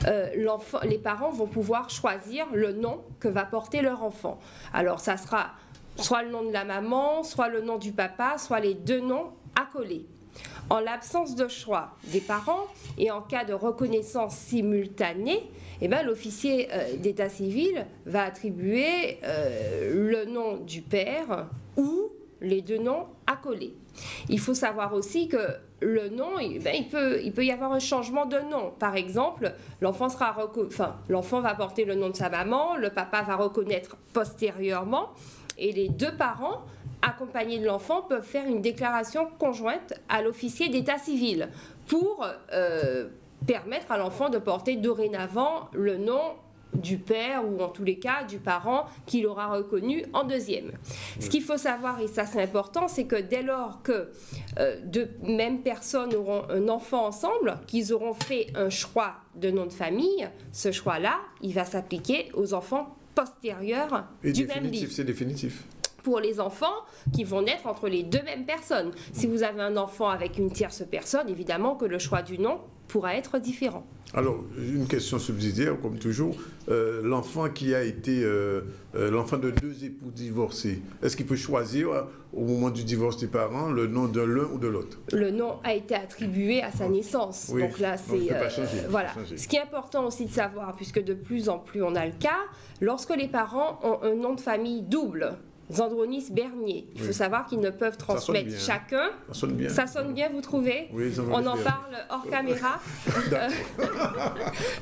les parents vont pouvoir choisir le nom que va porter leur enfant. Alors, ça sera soit le nom de la maman, soit le nom du papa, soit les deux noms accolés. En l'absence de choix des parents et en cas de reconnaissance simultanée, l'officier d'état civil va attribuer le nom du père ou les deux noms accolés. Il faut savoir aussi que le nom, il peut y avoir un changement de nom. Par exemple, l'enfant va porter le nom de sa maman, le papa va reconnaître postérieurement, et les deux parents, accompagnés de l'enfant, peuvent faire une déclaration conjointe à l'officier d'état civil pour permettre à l'enfant de porter dorénavant le nom du père ou en tous les cas du parent qu'il aura reconnu en deuxième. Ce qu'il faut savoir, et ça c'est important, c'est que dès lors que deux mêmes personnes auront un enfant ensemble, qu'ils auront fait un choix de nom de famille, ce choix-là, il va s'appliquer aux enfants postérieurs du même lit. C'est définitif. Pour les enfants qui vont naître entre les deux mêmes personnes. Si vous avez un enfant avec une tierce personne, évidemment que le choix du nom pourra être différent. Alors, une question subsidiaire, comme toujours. L'enfant qui a été l'enfant de deux époux divorcés, est-ce qu'il peut choisir au moment du divorce des parents le nom de l'un ou de l'autre? Le nom a été attribué à sa naissance. Oui. Donc là, c'est... voilà. Ce qui est important aussi de savoir, puisque de plus en plus on a le cas, lorsque les parents ont un nom de famille double, Zandronis Bernier. Il faut savoir qu'ils ne peuvent transmettre chacun. Ça sonne bien. Ça sonne bien, vous trouvez? Oui, on en parle hors caméra.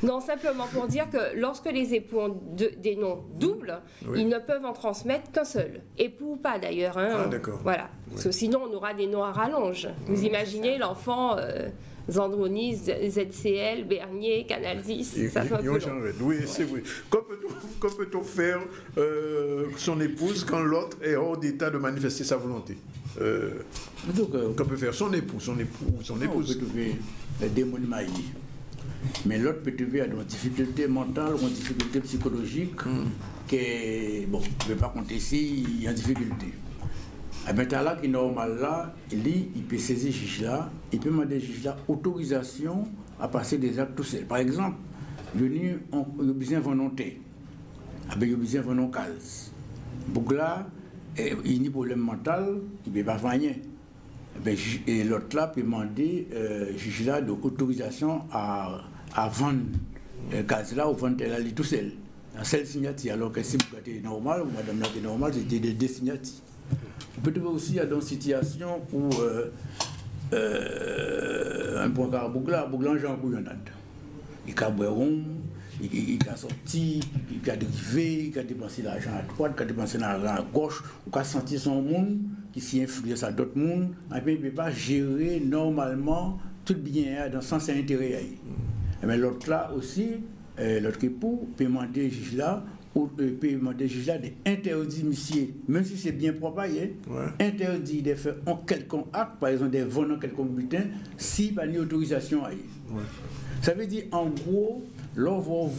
Non, simplement pour dire que lorsque les époux ont des noms doubles, ils ne peuvent en transmettre qu'un seul. Époux ou pas d'ailleurs. Ah, d'accord. Voilà. Parce que sinon, on aura des noms à rallonge. Vous imaginez l'enfant... Zandronis, ZCL, Bernier, Canal 10, ça fait un peu long. Oui, c'est vrai. Que peut-on faire son épouse quand l'autre est hors d'état de manifester sa volonté? Que peut faire son époux, son épouse? On peut trouver les démons mariés. Mais l'autre peut trouver une difficulté mentale ou une difficulté psychologique que, bon, je ne vais pas compter ici, il y a une difficulté. Eh bien, là qui est normal là, il peut saisir le juge là, il peut demander au juge là autorisation à passer des actes tout seul. Par exemple, il a besoin de volonté, il a besoin de volonté. Donc là, il a un problème mental, il ne peut pas faire rien. Et l'autre là peut demander au juge là d'autorisation à vendre le gaz là ou vendre elle tout seul. La seule signature, alors que si vous êtes normal, ou madame là est normal, c'était des deux signatures. On peut trouver aussi dans une situation où un point Bougla Jean Bouillonnade. Il a boiron, il a sorti, il a dérivé, il a dépensé l'argent à droite, il a dépensé l'argent à gauche, il a senti son monde qui s'y influence à d'autres mondes, et puis il ne peut pas gérer normalement tout bien dans le sens intérêt. Mais l'autre là aussi, l'autre époux peut demander juge là ou peut demander juge là d'interdire monsieur, même si c'est bien propre, interdit de faire un quelconque acte, par exemple des vols en quelconque butin, si pas ni autorisation. Ça veut dire en gros, l'on voit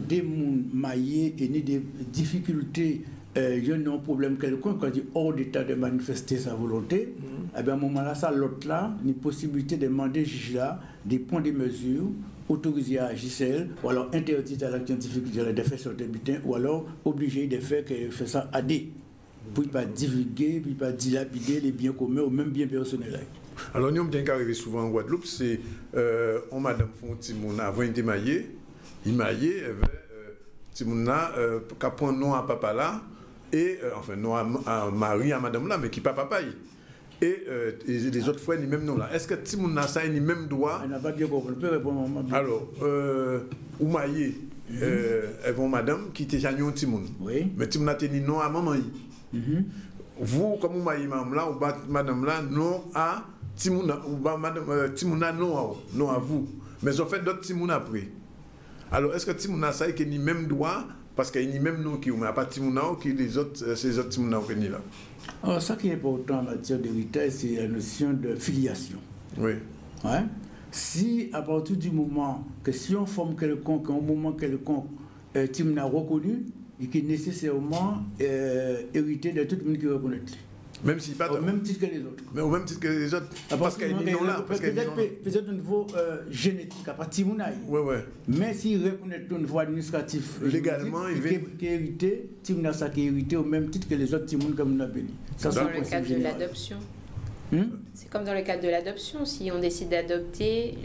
des mondes maillés et ni des difficultés, il y a un problème quelconque quand il est hors d'état de manifester sa volonté, et bien à un moment là, ça l'autre là, une possibilité de demander juge là des points de mesure autorisé à agir ou alors interdit à l'acte scientifique de faire sur des butins, ou alors obligé de faire ça à des, pour ne pas divulguer, pour ne pas dilapider les biens communs ou même biens personnels. Alors, nous, bien qu'arrivé souvent en Guadeloupe, c'est on madame Fontimouna, avant de mailler, il maillait, Timouna, qui a pris un nom à papa là, et enfin, non à Marie, à madame là, mais qui pas papa. Et les autres frères, ni même non là. Est-ce que Timouna ça ni même droit? On n'a pas bien compris. Alors, Oumaye, elles vont madame qui était Jagnon Timoun. Oui. Mais Timouna te dit non à maman. Vous, comme Oumaye, madame là, ou madame là, non à Timouna, ou madame Timouna non à vous. Mais en fait d'autres Timouna après. Alors, est-ce que Timouna ça qui ni même droit? Parce qu'il n'y a même nom qui n'a pas Timouna qui les autres, ces autres Timouna qui sont là. Alors, ça qui est important en matière d'héritage, c'est la notion de filiation. Oui. Ouais? Si, à partir du moment que si on forme quelconque, à un moment quelconque, Timouna reconnu, il est nécessairement hérité de tout le monde qui reconnaît. Même si pas au même titre que les autres. Mais au même titre que les autres. Parce qu'il y a des noms là. Peut-être au niveau génétique, à partir de Timouna. Oui, oui. Mais s'il reconnaît au niveau administratif, légalement, il C'est dans le cadre de l'adoption. C'est comme dans le cadre de l'adoption. Si on décide d'adopter,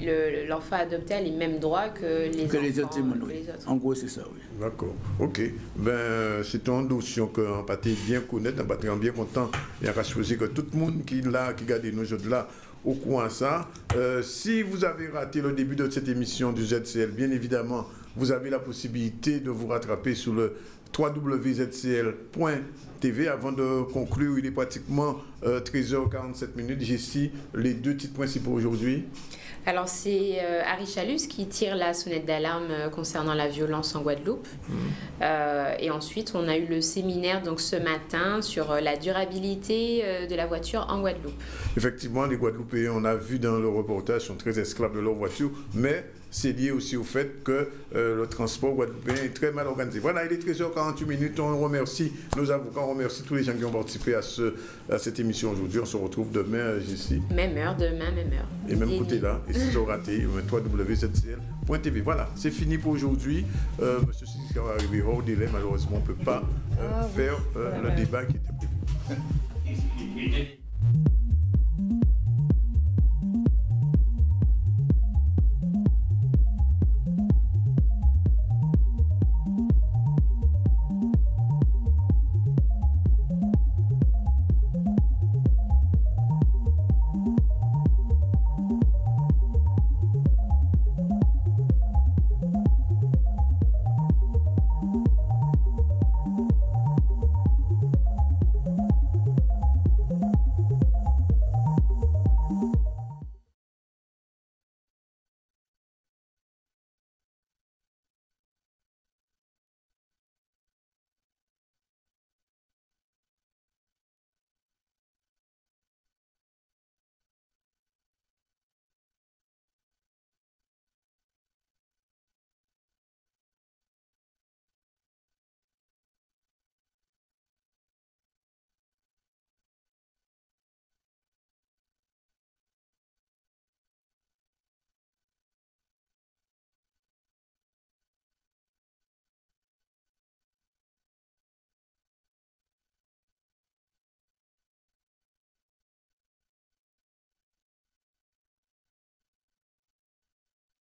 l'enfant adopté a les mêmes droits que les autres Timouna. En gros, c'est ça, oui. D'accord. Ok. Ben, c'est une notion qu'on peut bien connaître, on peut bien content. Il y a choisi que tout le monde qui garde nos jeux là au courant de ça. Si vous avez raté le début de cette émission du ZCL, bien évidemment, vous avez la possibilité de vous rattraper sur le www.zcl.tv. Avant de conclure, il est pratiquement 13h47. J'ai ici les deux titres principaux aujourd'hui. Alors, c'est Arichalus qui tire la sonnette d'alarme concernant la violence en Guadeloupe. Et ensuite, on a eu le séminaire donc, ce matin sur la durabilité de la voiture en Guadeloupe. Effectivement, les Guadeloupéens, on a vu dans le reportage, sont très esclaves de leur voiture, mais c'est lié aussi au fait que le transport guadeloupéen est très mal organisé. Voilà, il est 13h48. On remercie nos avocats, on remercie tous les gens qui ont participé à cette émission aujourd'hui. On se retrouve demain, Jessie. Même heure, demain, même heure. Et même côté là, et si tu as raté, www.zcl.tv. Voilà, c'est fini pour aujourd'hui. Monsieur Sissi va arriver hors délai, malheureusement, on ne peut pas faire le débat qui était prévu.